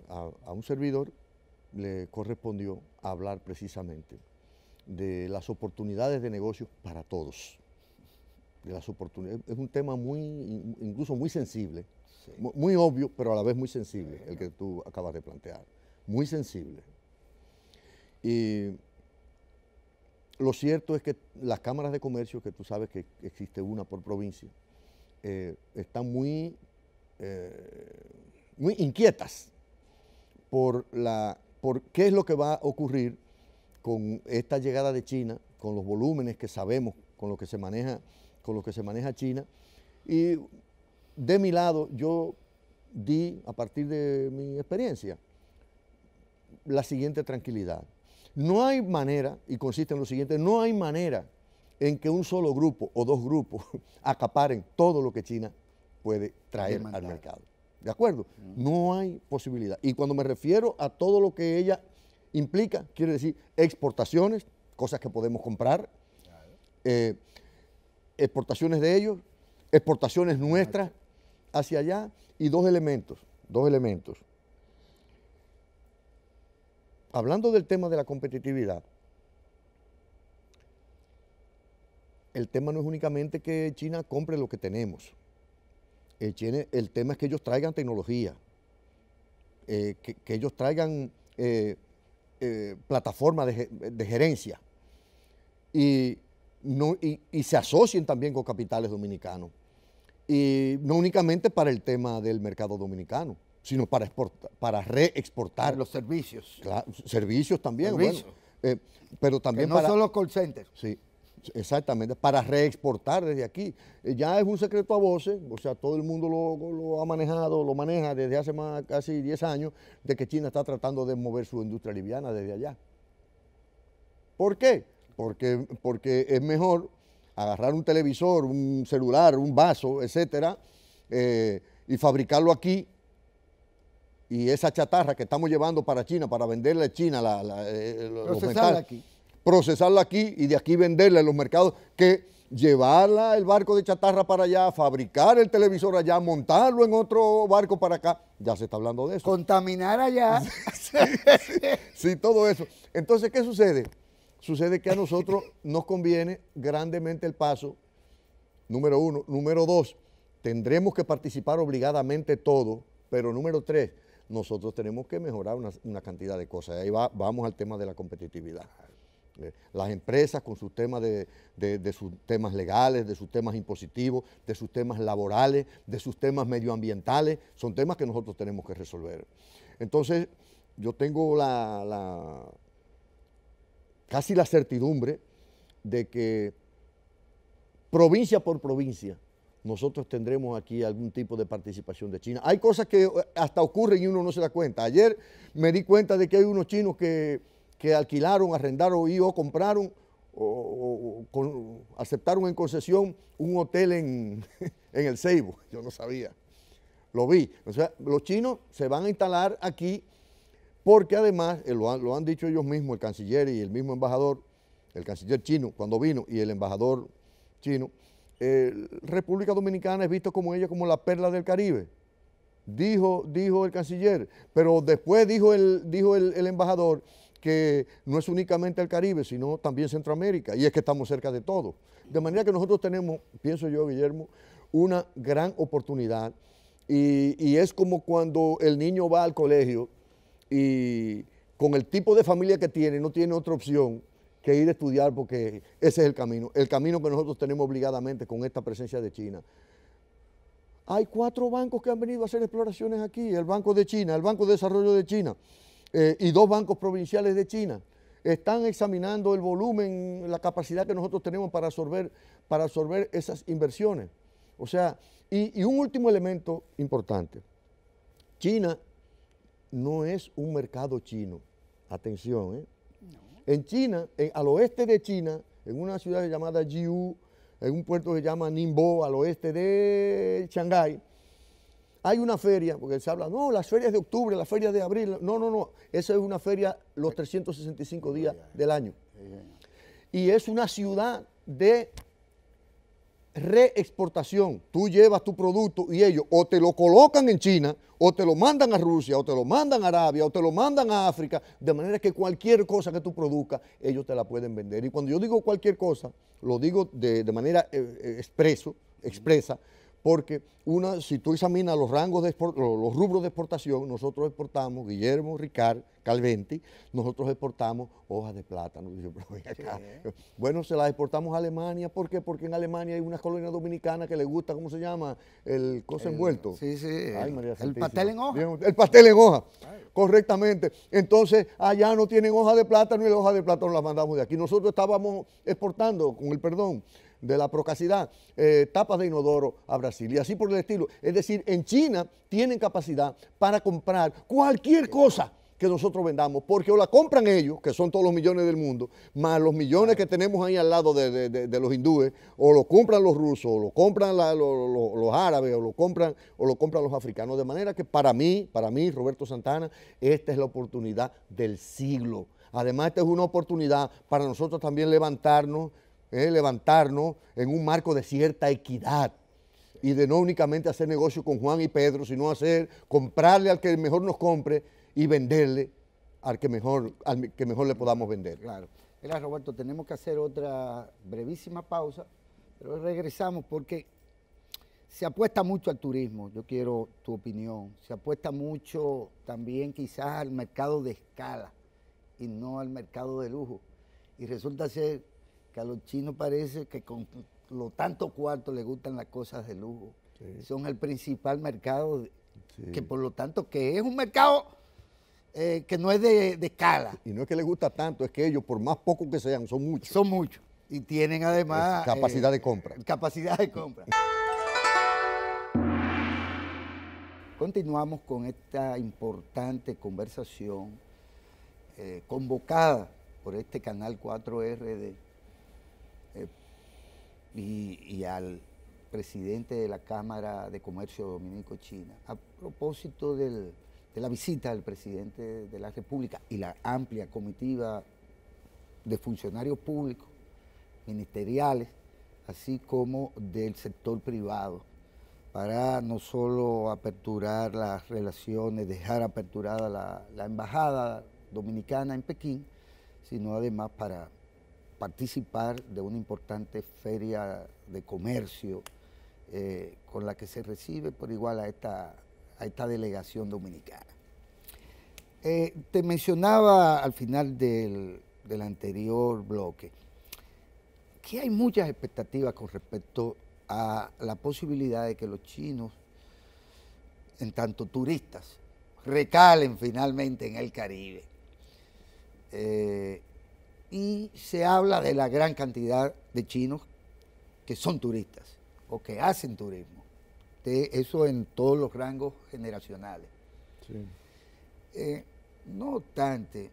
a un servidor le correspondió hablar precisamente de las oportunidades de negocio para todos. De las oportunidades. Es un tema incluso muy sensible, sí, muy obvio, pero a la vez muy sensible, el que tú acabas de plantear. Muy sensible. Y lo cierto es que las cámaras de comercio, que tú sabes que existe una por provincia, están muy inquietas por qué es lo que va a ocurrir con esta llegada de China, con los volúmenes que sabemos, con lo que se maneja China. Y de mi lado, yo di, a partir de mi experiencia, la siguiente tranquilidad. No hay manera, y consiste en lo siguiente, no hay manera en que un solo grupo o dos grupos acaparen todo lo que China puede traer al mercado. ¿De acuerdo? No hay posibilidad. Y cuando me refiero a todo lo que ella implica, quiere decir exportaciones, cosas que podemos comprar, exportaciones de ellos, exportaciones nuestras hacia allá, y dos elementos. Hablando del tema de la competitividad, el tema no es únicamente que China compre lo que tenemos. El tema es que ellos traigan tecnología, que ellos traigan plataformas de gerencia y se asocien también con capitales dominicanos. Y no únicamente para el tema del mercado dominicano, sino para reexportar. Los servicios. Claro, servicios también, servicios. Bueno, pero también que no solo call centers. Sí, exactamente, para reexportar desde aquí. Ya es un secreto a voces, o sea, todo el mundo lo maneja desde hace casi 10 años, de que China está tratando de mover su industria liviana desde allá. ¿Por qué? Porque es mejor agarrar un televisor, un celular, un vaso, etcétera, y fabricarlo aquí, y esa chatarra que estamos llevando para China, para venderle a China procesarla aquí y de aquí venderla en los mercados, que llevarla el barco de chatarra para allá, fabricar el televisor allá, montarlo en otro barco para acá. Ya se está hablando de eso. Contaminar allá. Sí, todo eso. Entonces, ¿qué sucede? Sucede que a nosotros nos conviene grandemente el paso, número uno. Número dos, tendremos que participar obligadamente todo, pero número tres, nosotros tenemos que mejorar una cantidad de cosas. Ahí vamos al tema de la competitividad. Las empresas con sus temas de sus temas legales, de sus temas impositivos, de sus temas laborales, de sus temas medioambientales, son temas que nosotros tenemos que resolver. Entonces, yo tengo casi la certidumbre de que provincia por provincia nosotros tendremos aquí algún tipo de participación de China. Hay cosas que hasta ocurren y uno no se da cuenta. Ayer me di cuenta de que hay unos chinos que alquilaron, arrendaron o compraron o aceptaron en concesión un hotel en el Ceibo. Yo no sabía, lo vi. O sea, los chinos se van a instalar aquí porque además, lo han dicho ellos mismos, el canciller y el mismo embajador, el canciller chino cuando vino y el embajador chino, República Dominicana es visto como la perla del Caribe, dijo el canciller, pero después dijo el embajador que no es únicamente el Caribe, sino también Centroamérica, y es que estamos cerca de todo. De manera que nosotros tenemos, pienso yo, Guillermo, una gran oportunidad, y es como cuando el niño va al colegio y con el tipo de familia que tiene, no tiene otra opción que ir a estudiar, porque ese es el camino que nosotros tenemos obligadamente con esta presencia de China. Hay 4 bancos que han venido a hacer exploraciones aquí, el Banco de China, el Banco de Desarrollo de China, y 2 bancos provinciales de China. Están examinando el volumen, la capacidad que nosotros tenemos para absorber esas inversiones. O sea, y un último elemento importante. China no es un mercado chino. Atención, ¿eh? No. En China, al oeste de China, en una ciudad llamada Jiu, en un puerto que se llama Ningbo, al oeste de Shanghái, hay una feria, porque se habla, no, las ferias de octubre, las ferias de abril, no, esa es una feria los 365 días del año. Y es una ciudad de reexportación. Tú llevas tu producto y ellos o te lo colocan en China, o te lo mandan a Rusia, o te lo mandan a Arabia, o te lo mandan a África, de manera que cualquier cosa que tú produzcas, ellos te la pueden vender. Y cuando yo digo cualquier cosa, lo digo de manera expresa, porque si tú examinas los rangos los rubros de exportación, nosotros exportamos, Guillermo Ricard Calventi, nosotros exportamos hojas de plátano. Bueno, se las exportamos a Alemania, ¿por qué? Porque en Alemania hay una colonia dominicana que le gusta, ¿cómo se llama? El cosa envuelto. Sí, sí. Ay, María el pastel en hoja. El pastel en hoja, correctamente. Entonces, allá no tienen hoja de plátano y la hoja de plátano la mandamos de aquí. Nosotros estábamos exportando, con el perdón de la procacidad, tapas de inodoro a Brasil y así por el estilo. Es decir, en China tienen capacidad para comprar cualquier cosa que nosotros vendamos, porque o la compran ellos, que son todos los millones del mundo, más los millones que tenemos ahí al lado de los hindúes, o lo compran los rusos, o lo compran los árabes, o lo compran los africanos. De manera que para mí, Roberto Santana, esta es la oportunidad del siglo. Además, esta es una oportunidad para nosotros también levantarnos en un marco de cierta equidad y de no únicamente hacer negocio con Juan y Pedro, sino comprarle al que mejor nos compre y venderle al que mejor le podamos vender. Claro. Mira, Roberto, tenemos que hacer otra brevísima pausa, pero regresamos porque se apuesta mucho al turismo. Yo quiero tu opinión. Se apuesta mucho también quizás al mercado de escala y no al mercado de lujo. Y resulta ser que a los chinos parece que con lo tanto cuarto les gustan las cosas de lujo. Sí. Son el principal mercado, que por lo tanto que es un mercado que no es de escala. Y no es que les gusta tanto, es que ellos, por más pocos que sean, son muchos. Son muchos. Y tienen además capacidad de compra. Capacidad de compra. Continuamos con esta importante conversación convocada por este canal 4RD y al presidente de la Cámara de Comercio Dominico-China a propósito de la visita del presidente de la República y la amplia comitiva de funcionarios públicos, ministeriales, así como del sector privado, para no solo aperturar las relaciones, dejar aperturada la embajada dominicana en Pekín, sino además para participar de una importante feria de comercio con la que se recibe por igual a esta delegación dominicana. Te mencionaba al final del anterior bloque que hay muchas expectativas con respecto a la posibilidad de que los chinos, en tanto turistas, recalen finalmente en el Caribe. Y se habla de la gran cantidad de chinos que son turistas o que hacen turismo. Eso en todos los rangos generacionales. Sí. No obstante,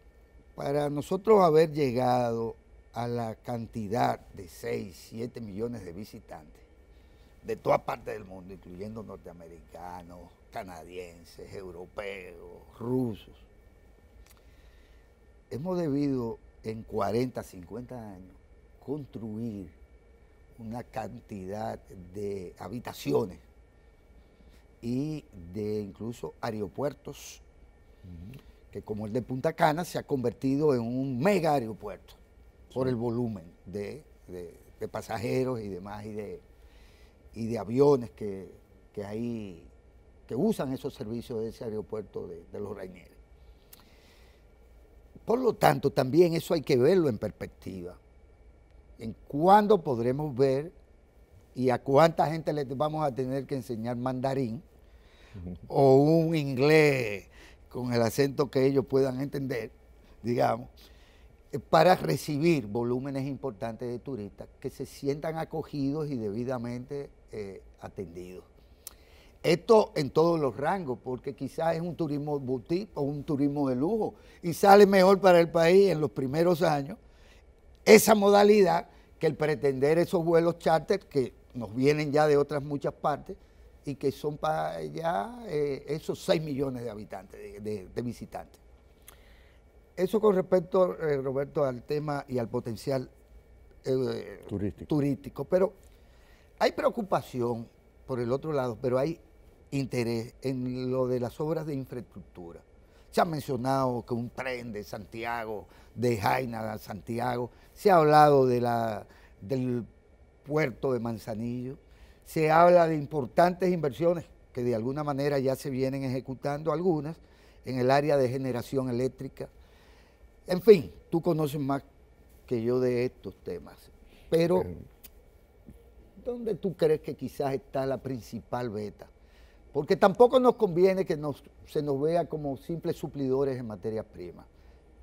para nosotros haber llegado a la cantidad de 6, 7 millones de visitantes de todas partes del mundo, incluyendo norteamericanos, canadienses, europeos, rusos, hemos debido en 40, 50 años construir una cantidad de habitaciones y de incluso aeropuertos que, como el de Punta Cana, se ha convertido en un mega aeropuerto por el volumen de pasajeros y demás y de aviones que usan esos servicios de ese aeropuerto de los Raineros. Por lo tanto, también eso hay que verlo en perspectiva. En cuándo podremos ver y a cuánta gente le vamos a tener que enseñar mandarín o un inglés con el acento que ellos puedan entender, digamos, para recibir volúmenes importantes de turistas que se sientan acogidos y debidamente atendidos. Esto en todos los rangos, porque quizás es un turismo boutique o un turismo de lujo y sale mejor para el país en los primeros años esa modalidad que el pretender esos vuelos charter que nos vienen ya de otras muchas partes y que son para ya esos 6 millones de habitantes, de visitantes. Eso con respecto, Roberto, al tema y al potencial turístico. Pero hay preocupación por el otro lado, pero hay interés en lo de las obras de infraestructura. Se ha mencionado que un tren de Santiago, de Jaina a Santiago, se ha hablado del puerto de Manzanillo, se habla de importantes inversiones que de alguna manera ya se vienen ejecutando, algunas en el área de generación eléctrica. En fin, tú conoces más que yo de estos temas, pero ¿dónde tú crees que quizás está la principal beta? Porque tampoco nos conviene que se nos vea como simples suplidores en materia prima.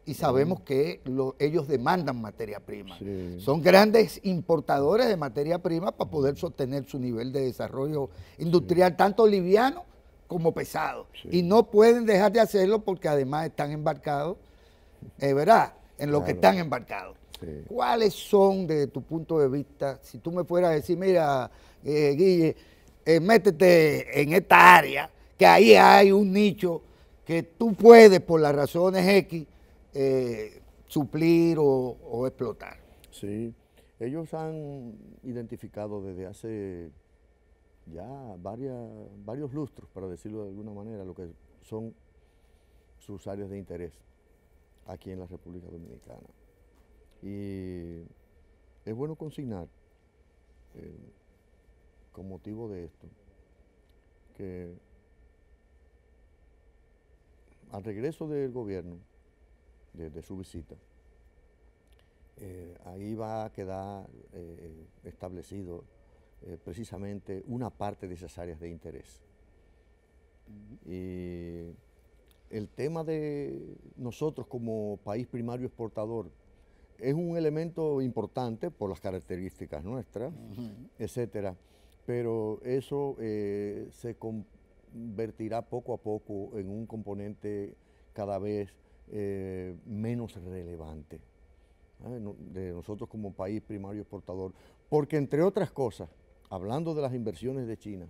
Y sabemos que ellos demandan materia prima. Sí. Son grandes importadores de materia prima para poder sostener su nivel de desarrollo industrial, tanto liviano como pesado. Sí. Y no pueden dejar de hacerlo porque además están embarcados, ¿verdad?, en lo que están embarcados. Sí. ¿Cuáles son, desde tu punto de vista, si tú me fueras a decir, mira, Guille, métete en esta área, que ahí hay un nicho que tú puedes, por las razones X, suplir o explotar? Sí, ellos han identificado desde hace ya varios lustros, para decirlo de alguna manera, lo que son sus áreas de interés aquí en la República Dominicana. Y es bueno consignar, con motivo de esto, que al regreso del gobierno, de su visita, ahí va a quedar establecido precisamente una parte de esas áreas de interés. Y el tema de nosotros como país primario exportador es un elemento importante por las características nuestras, etcétera, pero eso se convertirá poco a poco en un componente cada vez menos relevante de nosotros como país primario exportador, porque entre otras cosas, hablando de las inversiones de China,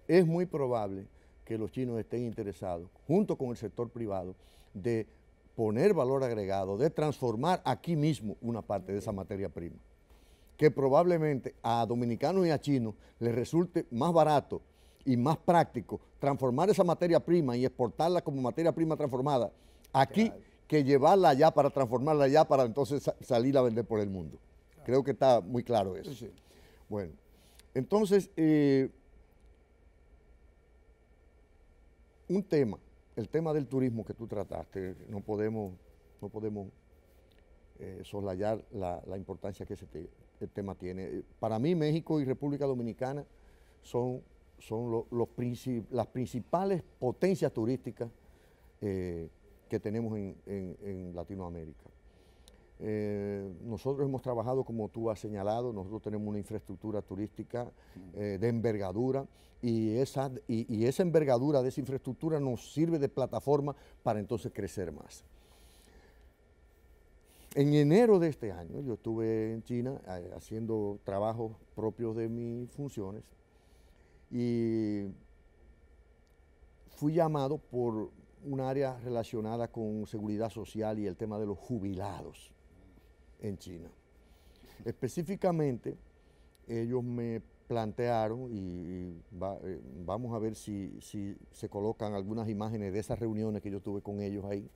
es muy probable que los chinos estén interesados, junto con el sector privado, de poner valor agregado, de transformar aquí mismo una parte de esa materia prima, que probablemente a dominicanos y a chinos les resulte más barato y más práctico transformar esa materia prima y exportarla como materia prima transformada aquí, claro, que llevarla allá para transformarla allá para entonces salir a vender por el mundo. Claro. Creo que está muy claro eso. Sí. Bueno, entonces, un tema, el tema del turismo que tú trataste, no podemos soslayar la importancia que el tema tiene. Para mí, México y República Dominicana son las principales potencias turísticas que tenemos en Latinoamérica. Nosotros hemos trabajado, como tú has señalado, nosotros tenemos una infraestructura turística de envergadura y esa envergadura de esa infraestructura nos sirve de plataforma para entonces crecer más. En enero de este año yo estuve en China haciendo trabajos propios de mis funciones y fui llamado por un área relacionada con seguridad social y el tema de los jubilados en China. Específicamente, ellos me plantearon, y vamos a ver si se colocan algunas imágenes de esas reuniones que yo tuve con ellos ahí,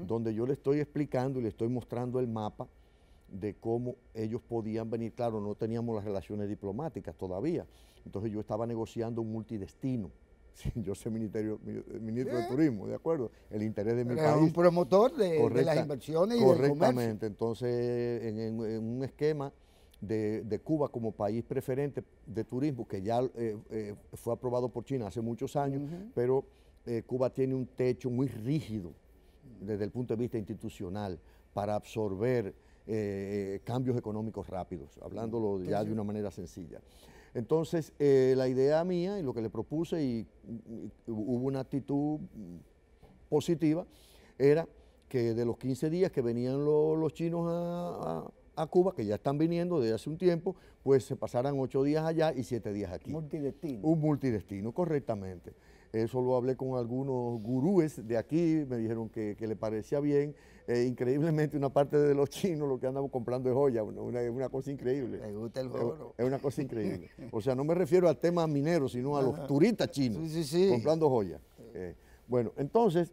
donde yo les estoy explicando y les estoy mostrando el mapa de cómo ellos podían venir. Claro, no teníamos las relaciones diplomáticas todavía, entonces yo estaba negociando un multidestino. Sí, yo soy ministro de Turismo, ¿de acuerdo? El interés de mi país. Un promotor de las inversiones y del comercio. Correctamente. Entonces, en un esquema de Cuba como país preferente de turismo, que ya fue aprobado por China hace muchos años, pero Cuba tiene un techo muy rígido desde el punto de vista institucional para absorber cambios económicos rápidos, hablándolo ya de una manera sencilla. Entonces, la idea mía y lo que le propuse, y hubo una actitud positiva, era que de los 15 días que venían los chinos a Cuba, que ya están viniendo desde hace un tiempo, pues se pasarán 8 días allá y 7 días aquí. Multidestino. Un multidestino, correctamente. Eso lo hablé con algunos gurúes de aquí, me dijeron que le parecía bien. Increíblemente, una parte de los chinos lo que andamos comprando es joya, una cosa increíble. Me gusta el oro. Es una cosa increíble. O sea, no me refiero al tema minero, sino a los turistas chinos comprando joya. Bueno, entonces,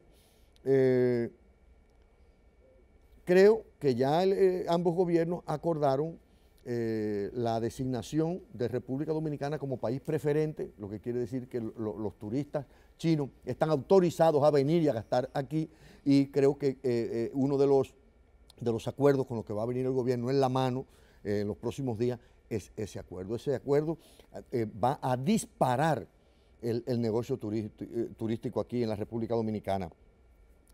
creo que ya ambos gobiernos acordaron la designación de República Dominicana como país preferente, lo que quiere decir que los turistas chinos están autorizados a venir y a gastar aquí, y creo que uno de los acuerdos con los que va a venir el gobierno en la mano en los próximos días es ese acuerdo. Ese acuerdo va a disparar el negocio turístico aquí en la República Dominicana.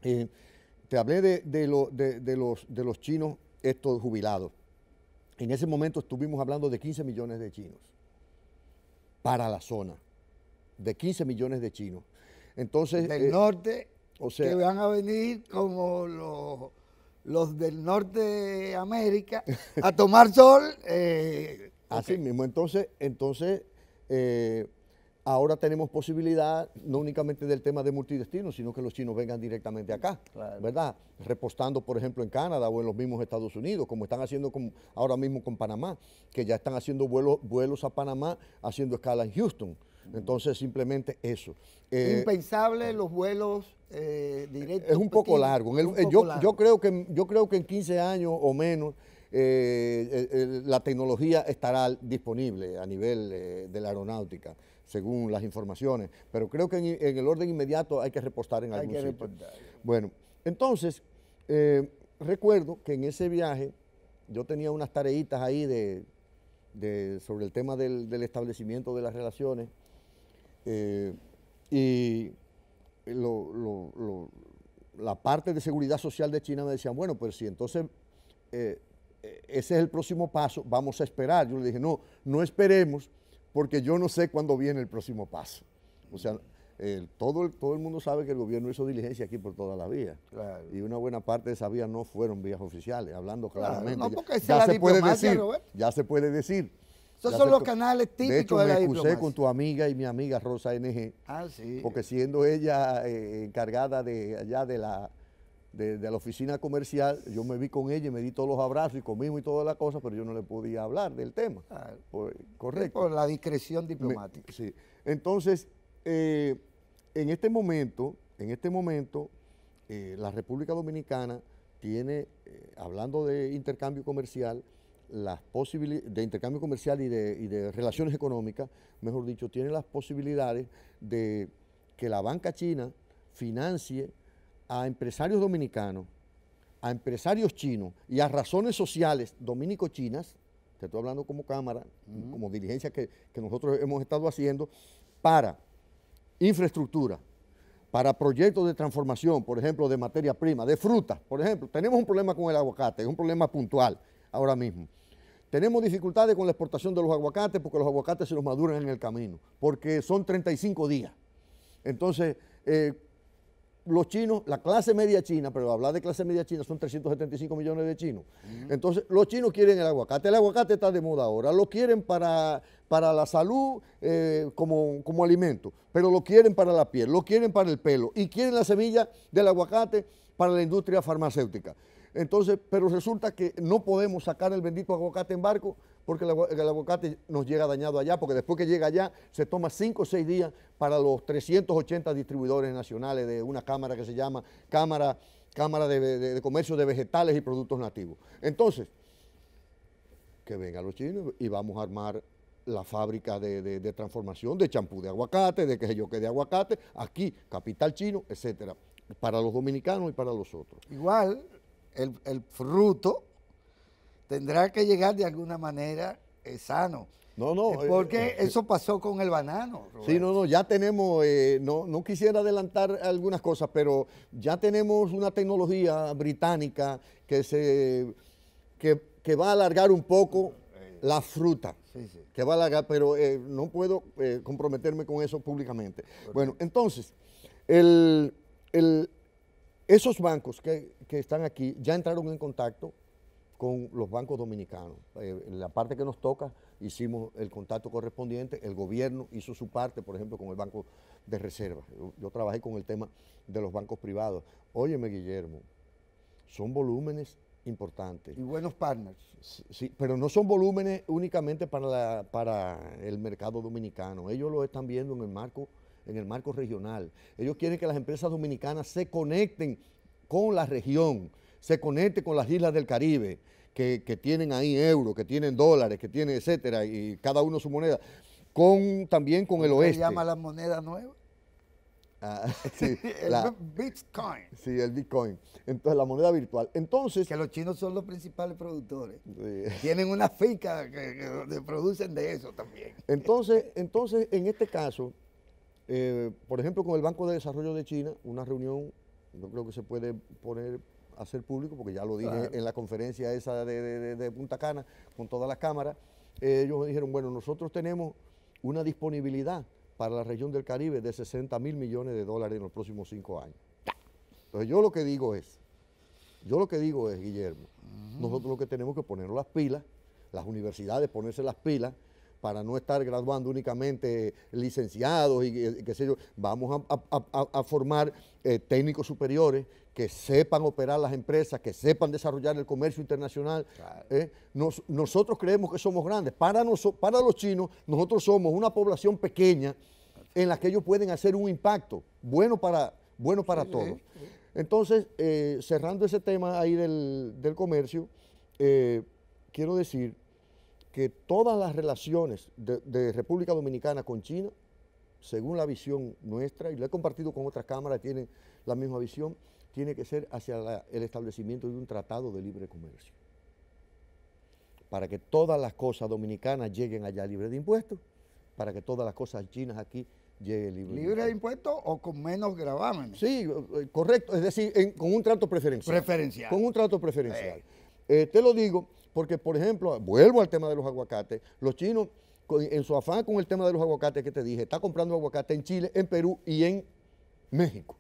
Te hablé de los chinos estos jubilados. En ese momento estuvimos hablando de 15 millones de chinos para la zona, de 15 millones de chinos. Entonces, del norte, o sea, que van a venir como los del norte de América a tomar sol. Así mismo, entonces ahora tenemos posibilidad no únicamente del tema de multidestino, sino que los chinos vengan directamente acá, claro, ¿verdad? Repostando, por ejemplo, en Canadá o en los mismos Estados Unidos, como están haciendo ahora mismo con Panamá, que ya están haciendo vuelos a Panamá, haciendo escala en Houston. Entonces, simplemente eso. Impensable los vuelos directos. Es un poco largo. Yo creo que en 15 años o menos la tecnología estará disponible a nivel de la aeronáutica, según las informaciones, pero creo que en el orden inmediato hay que repostar en algún sitio. Bueno, entonces, recuerdo que en ese viaje yo tenía unas tareitas ahí sobre el tema del establecimiento de las relaciones, y la parte de seguridad social de China me decían, bueno, pues sí, entonces ese es el próximo paso, vamos a esperar. Yo le dije, no esperemos, porque yo no sé cuándo viene el próximo paso. O sea, todo el mundo sabe que el gobierno hizo diligencia aquí por toda la vía. Claro. Y una buena parte de esas vías no fueron vías oficiales, hablando claramente. Claro, no, porque ya se puede decir, Robert. Ya se puede decir. Esos son los canales típicos de la diplomacia. De hecho, me excusé con tu amiga y mi amiga Rosa NG. Ah, sí. Porque siendo ella encargada allá de la oficina comercial, yo me vi con ella y me di todos los abrazos y comimos y toda la cosa, pero yo no le podía hablar del tema. Correcto. Por la discreción diplomática. Sí. Entonces, en este momento, la República Dominicana tiene, hablando de intercambio comercial, las posibilidades de intercambio comercial y de relaciones económicas, mejor dicho, tiene las posibilidades de que la banca china financie a empresarios dominicanos, a empresarios chinos y a razones sociales dominico-chinas, te estoy hablando como cámara, como diligencia que nosotros hemos estado haciendo, para infraestructura, para proyectos de transformación, por ejemplo, de materia prima, de fruta. Por ejemplo, tenemos un problema con el aguacate, es un problema puntual ahora mismo. Tenemos dificultades con la exportación de los aguacates porque los aguacates se los maduran en el camino, porque son 35 días. Entonces, los chinos, la clase media china, pero hablar de clase media china son 375 millones de chinos. Entonces, los chinos quieren el aguacate está de moda ahora, lo quieren para la salud como alimento, pero lo quieren para la piel, lo quieren para el pelo y quieren la semilla del aguacate para la industria farmacéutica. Entonces, pero resulta que no podemos sacar el bendito aguacate en barco porque el aguacate nos llega dañado allá, porque después que llega allá se toma 5 o 6 días para los 380 distribuidores nacionales de una cámara que se llama Cámara de Comercio de Vegetales y Productos Nativos. Entonces, que vengan los chinos y vamos a armar la fábrica de transformación de champú de aguacate, de qué sé yo qué de aguacate, aquí, capital chino, etcétera, para los dominicanos y para los otros. Igual, el fruto tendrá que llegar de alguna manera sano. Porque eso pasó con el banano, Roberto. Sí, ya tenemos, no quisiera adelantar algunas cosas, pero ya tenemos una tecnología británica que va a alargar un poco la fruta. Sí. Que va a alargar, pero no puedo comprometerme con eso públicamente. Perfecto. Bueno, entonces, esos bancos que están aquí ya entraron en contacto con los bancos dominicanos. En la parte que nos toca hicimos el contacto correspondiente, el gobierno hizo su parte, por ejemplo, con el Banco de Reserva. Yo trabajé con el tema de los bancos privados. Óyeme, Guillermo, son volúmenes importantes. Y buenos partners. Sí, pero no son volúmenes únicamente para el mercado dominicano. Ellos lo están viendo en el marco regional. Ellos quieren que las empresas dominicanas se conecten con la región, se conecten con las islas del Caribe, que tienen ahí euros, que tienen dólares, que tienen etcétera, y cada uno su moneda, también con el oeste. ¿Se llama la moneda nueva? Sí, el Bitcoin. Sí, el Bitcoin. Entonces, la moneda virtual. Entonces, que los chinos son los principales productores. Sí. Tienen una finca que producen de eso también. Entonces, en este caso, por ejemplo, con el Banco de Desarrollo de China, una reunión, yo creo que se puede hacer público, porque ya lo dije claro. En la conferencia esa de Punta Cana, con todas las cámaras. Ellos me dijeron, bueno, nosotros tenemos una disponibilidad para la región del Caribe de 60 mil millones de dólares en los próximos 5 años. Entonces yo lo que digo es, Guillermo, nosotros lo que tenemos que ponernos las pilas, las universidades ponerse las pilas, para no estar graduando únicamente licenciados y qué sé yo, vamos a formar técnicos superiores que sepan operar las empresas, que sepan desarrollar el comercio internacional. Claro. Nosotros creemos que somos grandes. Para los chinos, nosotros somos una población pequeña en la que ellos pueden hacer un impacto bueno para todos. Sí. Entonces, cerrando ese tema ahí del comercio, quiero decir que todas las relaciones de República Dominicana con China, según la visión nuestra, y lo he compartido con otras cámaras, tienen la misma visión, tiene que ser hacia el establecimiento de un tratado de libre comercio. Para que todas las cosas dominicanas lleguen allá libres de impuestos, para que todas las cosas chinas aquí lleguen libres de impuestos. ¿Libre de impuestos o con menos gravámenes? Sí, correcto, es decir, con un trato preferencial. Con un trato preferencial. Te lo digo porque, por ejemplo, vuelvo al tema de los aguacates, los chinos, en su afán con el tema de los aguacates que te dije, está comprando aguacate en Chile, en Perú y en México.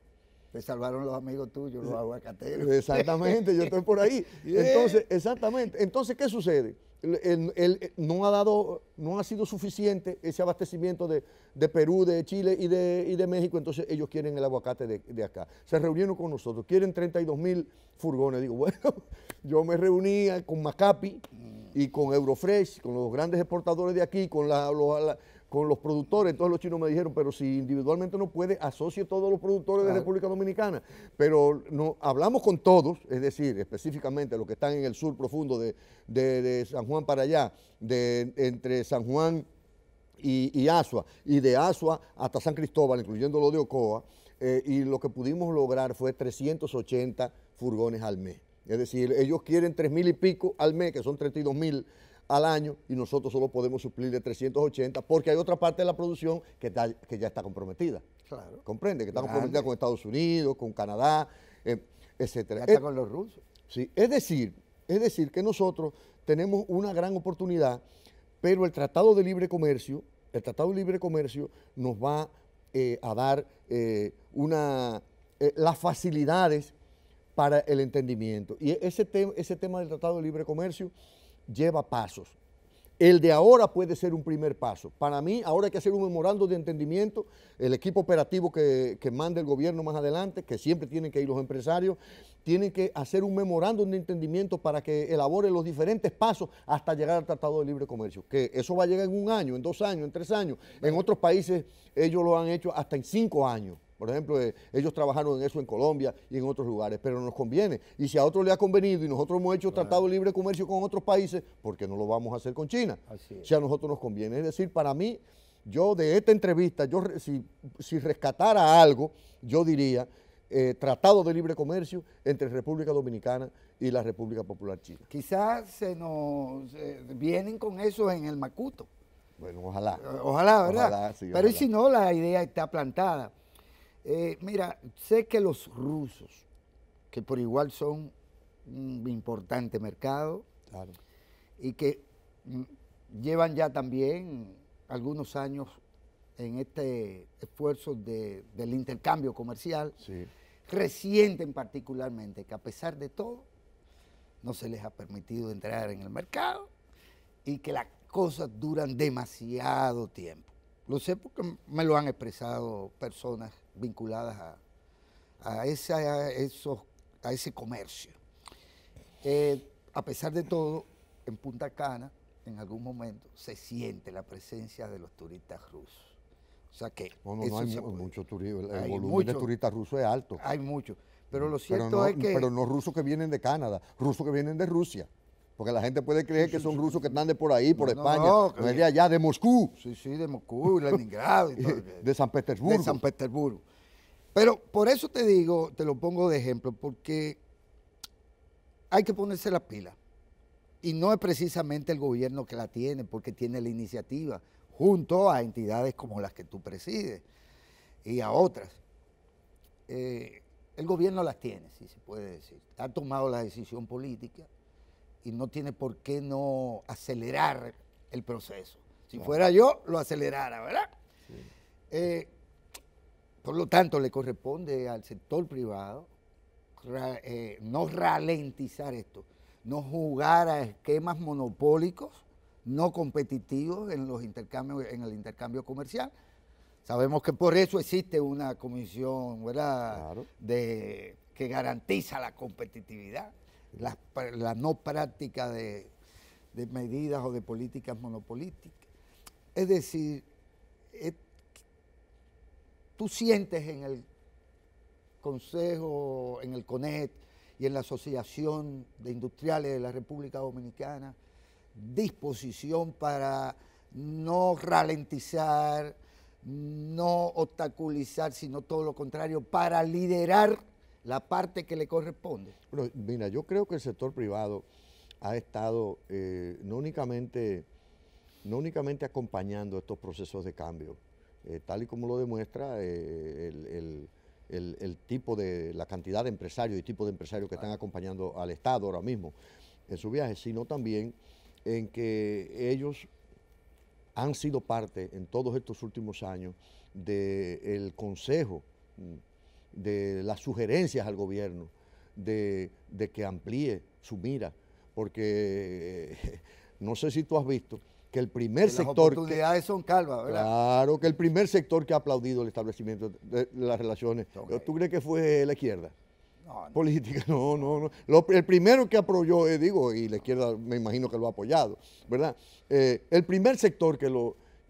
Te salvaron los amigos tuyos, los aguacateros. Exactamente, yo estoy por ahí. Entonces, exactamente. Entonces, ¿qué sucede? No ha sido suficiente ese abastecimiento de Perú, de Chile y de México, entonces ellos quieren el aguacate de acá. Se reunieron con nosotros, quieren 32,000 furgones. Digo, bueno, yo me reunía con Macapi y con Eurofresh, con los grandes exportadores de aquí, con los productores. Entonces los chinos me dijeron, pero si individualmente no puede, asocie todos los productores de República Dominicana. Pero no, hablamos con todos, es decir, específicamente los que están en el sur profundo de San Juan para allá, entre San Juan y Asua, y de Asua hasta San Cristóbal, incluyendo lo de Ocoa, y lo que pudimos lograr fue 380 furgones al mes. Es decir, ellos quieren 3,000 y pico al mes, que son 32,000 al año, y nosotros solo podemos suplir de 380 porque hay otra parte de la producción que ya está comprometida. Claro. ¿Comprende? Que está comprometida con Estados Unidos, con Canadá, etcétera. Ya está con los rusos. Sí, es decir que nosotros tenemos una gran oportunidad, pero el Tratado de Libre Comercio nos va a dar las facilidades para el entendimiento. Y ese tema del Tratado de Libre Comercio lleva pasos. El de ahora puede ser un primer paso. Para mí, ahora hay que hacer un memorando de entendimiento. El equipo operativo que manda el gobierno más adelante, que siempre tienen que ir los empresarios, tienen que hacer un memorándum de entendimiento para que elabore los diferentes pasos hasta llegar al Tratado de Libre Comercio. Que eso va a llegar en 1 año, en 2 años, en 3 años. En otros países ellos lo han hecho hasta en 5 años. Por ejemplo, ellos trabajaron en eso en Colombia y en otros lugares, pero nos conviene. Y si a otros le ha convenido y nosotros hemos hecho tratado de libre comercio con otros países, ¿por qué no lo vamos a hacer con China? Si a nosotros nos conviene. Es decir, para mí, yo de esta entrevista, si rescatara algo, yo diría tratado de libre comercio entre República Dominicana y la República Popular China. Quizás se nos vienen con eso en el Macuto. Bueno, ojalá. Ojalá, ¿verdad? Ojalá, sí, pero si no, la idea está plantada. Mira, sé que los rusos, que por igual son un importante mercado, claro, y que llevan ya también algunos años en este esfuerzo del intercambio comercial, sí, resienten particularmente que a pesar de todo, no se les ha permitido entrar en el mercado y que las cosas duran demasiado tiempo. Lo sé porque me lo han expresado personas vinculadas a ese comercio. A pesar de todo, en Punta Cana, en algún momento, se siente la presencia de los turistas rusos. O sea que hay mucho turismo, el volumen de turistas rusos es alto. Hay mucho, pero lo cierto es que... Pero no rusos que vienen de Canadá, rusos que vienen de Rusia. Porque la gente puede creer que son rusos que están de por ahí, por España. No, es de allá, de Moscú. Sí, de Moscú, Leningrado. Y todo. De San Petersburgo. De San Petersburgo. Pero por eso te digo, te lo pongo de ejemplo, porque hay que ponerse la pila. Y no es precisamente el gobierno que la tiene, porque tiene la iniciativa, junto a entidades como las que tú presides y a otras. El gobierno las tiene, si se puede decir. Ha tomado la decisión política y no tiene por qué no acelerar el proceso. Si fuera yo, lo acelerara, ¿verdad? Sí. Por lo tanto, le corresponde al sector privado no ralentizar esto, no jugar a esquemas monopólicos, no competitivos en los intercambios, en el intercambio comercial. Sabemos que por eso existe una comisión, ¿verdad?, claro, que garantiza la competitividad, la no práctica de medidas o de políticas monopolísticas. Es decir, tú sientes en el Consejo, en el CONET y en la Asociación de Industriales de la República Dominicana disposición para no ralentizar, no obstaculizar, sino todo lo contrario, para liderar la parte que le corresponde. Bueno, mira, yo creo que el sector privado ha estado no únicamente acompañando estos procesos de cambio, tal y como lo demuestra el tipo de, la cantidad de empresarios y tipo de empresarios que están acompañando al Estado ahora mismo en su viaje, sino también en que ellos han sido parte en todos estos últimos años del consejo, de las sugerencias al gobierno, de que amplíe su mira, porque no sé si tú has visto que el primer sector... Las oportunidades son calvas, ¿verdad? Claro, que el primer sector que ha aplaudido el establecimiento de las relaciones, ¿tú crees que fue la izquierda? No. Política, no. El primero que apoyó, y la izquierda me imagino que lo ha apoyado, ¿verdad? El primer sector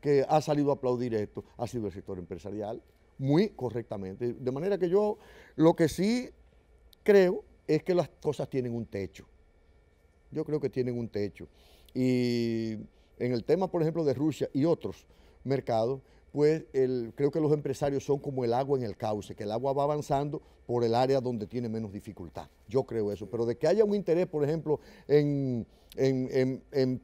que ha salido a aplaudir esto ha sido el sector empresarial, muy correctamente. De manera que yo lo que sí creo es que las cosas tienen un techo. Yo creo que tienen un techo. Y en el tema, por ejemplo, de Rusia y otros mercados, pues creo que los empresarios son como el agua en el cauce, que el agua va avanzando por el área donde tiene menos dificultad. Yo creo eso, pero de que haya un interés, por ejemplo, en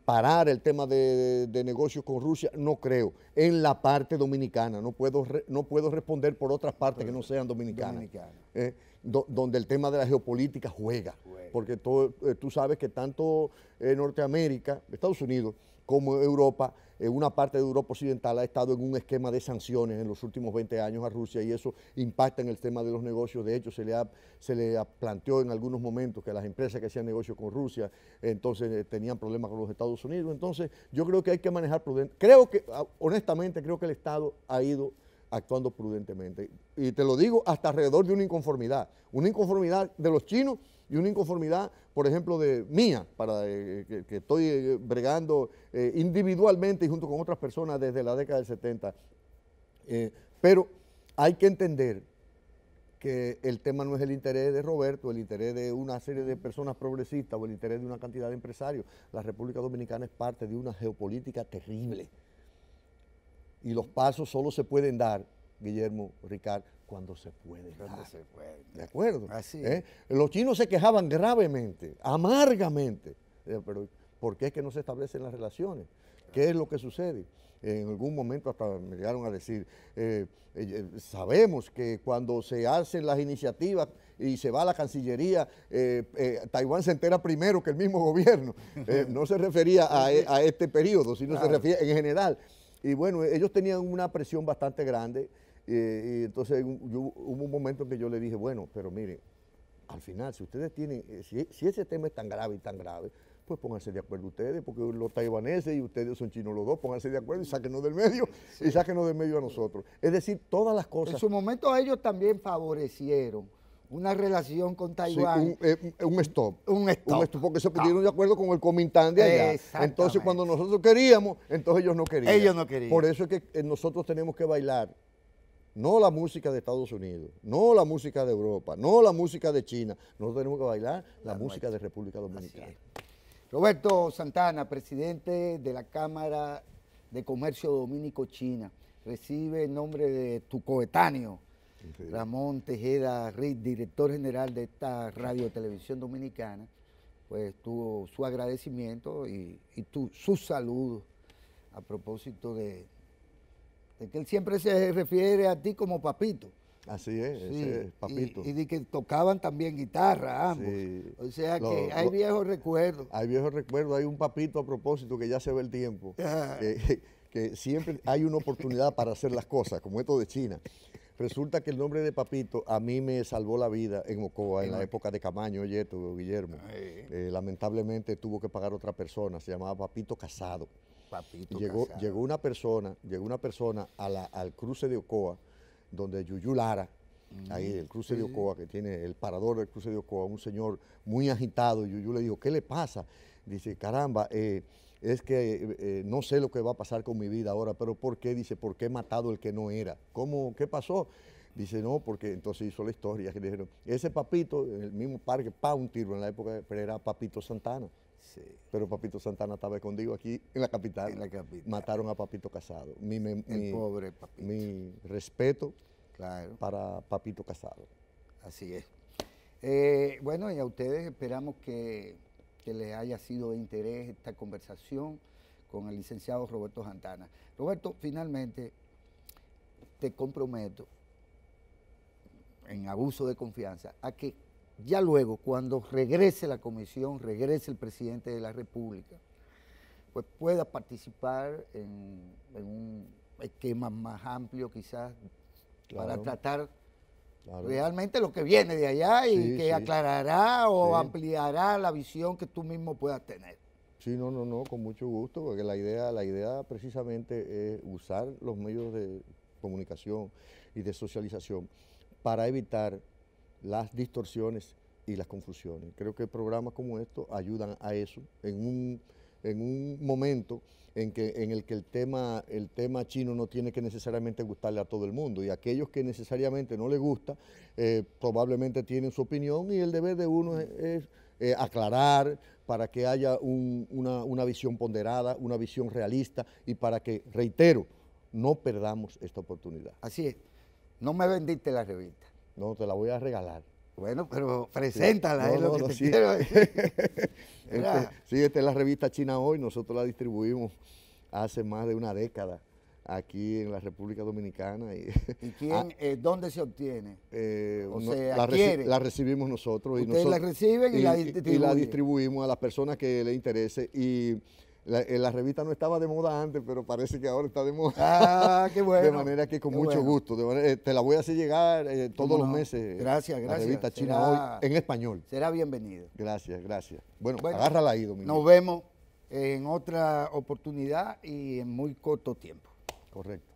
parar el tema de negocios con Rusia, no creo. En la parte dominicana, no puedo responder por otras partes que no sean dominicanas. Donde el tema de la geopolítica juega. Porque tú sabes que tanto Norteamérica, Estados Unidos, como Europa, una parte de Europa Occidental ha estado en un esquema de sanciones en los últimos 20 años a Rusia y eso impacta en el tema de los negocios. De hecho, se le planteó en algunos momentos que las empresas que hacían negocio con Rusia entonces tenían problemas con los Estados Unidos. Entonces, yo creo que hay que manejar prudente. Honestamente, creo que el Estado ha ido actuando prudentemente. Y te lo digo hasta alrededor de una inconformidad de los chinos y una inconformidad, por ejemplo, de mía, que estoy bregando individualmente y junto con otras personas desde la década del 70. Pero hay que entender que el tema no es el interés de Roberto, el interés de una serie de personas progresistas o el interés de una cantidad de empresarios. La República Dominicana es parte de una geopolítica terrible. Y los pasos solo se pueden dar, Guillermo, Ricardo, cuando se pueden dar. ¿De acuerdo? Así es. Los chinos se quejaban gravemente, amargamente. Pero ¿por qué es que no se establecen las relaciones? ¿Qué es lo que sucede? En algún momento hasta me llegaron a decir, sabemos que cuando se hacen las iniciativas y se va a la Cancillería, Taiwán se entera primero que el mismo gobierno. No se refería a este periodo, sino se refiere en general. Y bueno, ellos tenían una presión bastante grande y entonces hubo un momento en que yo le dije, bueno, pero mire, al final, si ustedes tienen, si ese tema es tan grave y tan grave, pues pónganse de acuerdo ustedes, porque los taiwaneses y ustedes son chinos los dos, pónganse de acuerdo y sáquenos del medio, y sáquenos del medio a nosotros. Es decir, todas las cosas. En su momento ellos también favorecieron una relación con Taiwán. Sí, un stop. Un stop. Porque se pusieron de acuerdo con el Comintán de allá. Entonces, cuando nosotros queríamos, entonces ellos no querían. Ellos no querían. Por eso es que nosotros tenemos que bailar. No la música de Estados Unidos, no la música de Europa, no la música de China. Nosotros tenemos que bailar la música de República Dominicana. Roberto Santana, presidente de la Cámara de Comercio Dominico-China, recibe el nombre de tu coetáneo, sí, Ramón Tejeda Riz, director general de esta radio televisión dominicana, pues tuvo su agradecimiento y su saludo a propósito de que él siempre se refiere a ti como papito. Así es, sí, ese es papito. Y de que tocaban también guitarra ambos. Sí, o sea que hay viejos recuerdos. Hay viejos recuerdos, hay un papito a propósito que ya se ve el tiempo, que siempre hay una oportunidad para hacer las cosas, como esto de China. Resulta que el nombre de papito a mí me salvó la vida en Ocoa, en la época de Camaño, Yeto, Guillermo. Lamentablemente tuvo que pagar otra persona, se llamaba Papito Casado. Llegó una persona al cruce de Ocoa, donde Yuyu Lara, ahí el cruce de Ocoa, que tiene el parador del cruce de Ocoa, un señor muy agitado, y Yuyu le dijo, ¿qué le pasa? Dice, caramba, es que no sé lo que va a pasar con mi vida ahora, pero ¿por qué? Dice, ¿por qué he matado el que no era? ¿Cómo? ¿Qué pasó? Dice, no, porque entonces hizo la historia, que dijeron, ese papito, en el mismo parque, un tiro en la época, pero era Papito Santana. Sí. Pero Papito Santana estaba escondido aquí en la capital. En la capital. Mataron a Papito Casado. El pobre Papito. Mi respeto, claro, para Papito Casado. Así es. Bueno, y a ustedes esperamos que les haya sido de interés esta conversación con el licenciado Roberto Santana. Roberto, finalmente te comprometo, en abuso de confianza, a que ya luego, cuando regrese la comisión, regrese el presidente de la República, pues pueda participar en un esquema más amplio quizás, claro, para tratar realmente lo que viene de allá y que aclarará o ampliará la visión que tú mismo puedas tener. Sí, no, con mucho gusto, porque la idea precisamente es usar los medios de comunicación y de socialización para evitar las distorsiones y las confusiones. Creo que programas como estos ayudan a eso en un momento en el que el tema chino no tiene que necesariamente gustarle a todo el mundo, y aquellos que necesariamente no les gusta probablemente tienen su opinión, y el deber de uno es aclarar para que haya una visión ponderada, una visión realista, y para que, reitero, no perdamos esta oportunidad. Así es. No me vendiste la revista. No, te la voy a regalar. Bueno, pero preséntala, sí. Es lo que te quiero decir. Esta es la revista China Hoy. Nosotros la distribuimos hace más de una década aquí en la República Dominicana. ¿Y quién, dónde se obtiene? La recibimos nosotros. Ustedes la reciben y la distribuimos a las personas que les interese. Y la revista no estaba de moda antes, pero parece que ahora está de moda. Ah, qué bueno. De manera que con mucho gusto. Te la voy a hacer llegar todos los meses. Gracias. La revista China Hoy en español. Será bienvenido. Gracias. Bueno, agárrala ahí, Domingo. Nos vemos en otra oportunidad y en muy corto tiempo. Correcto.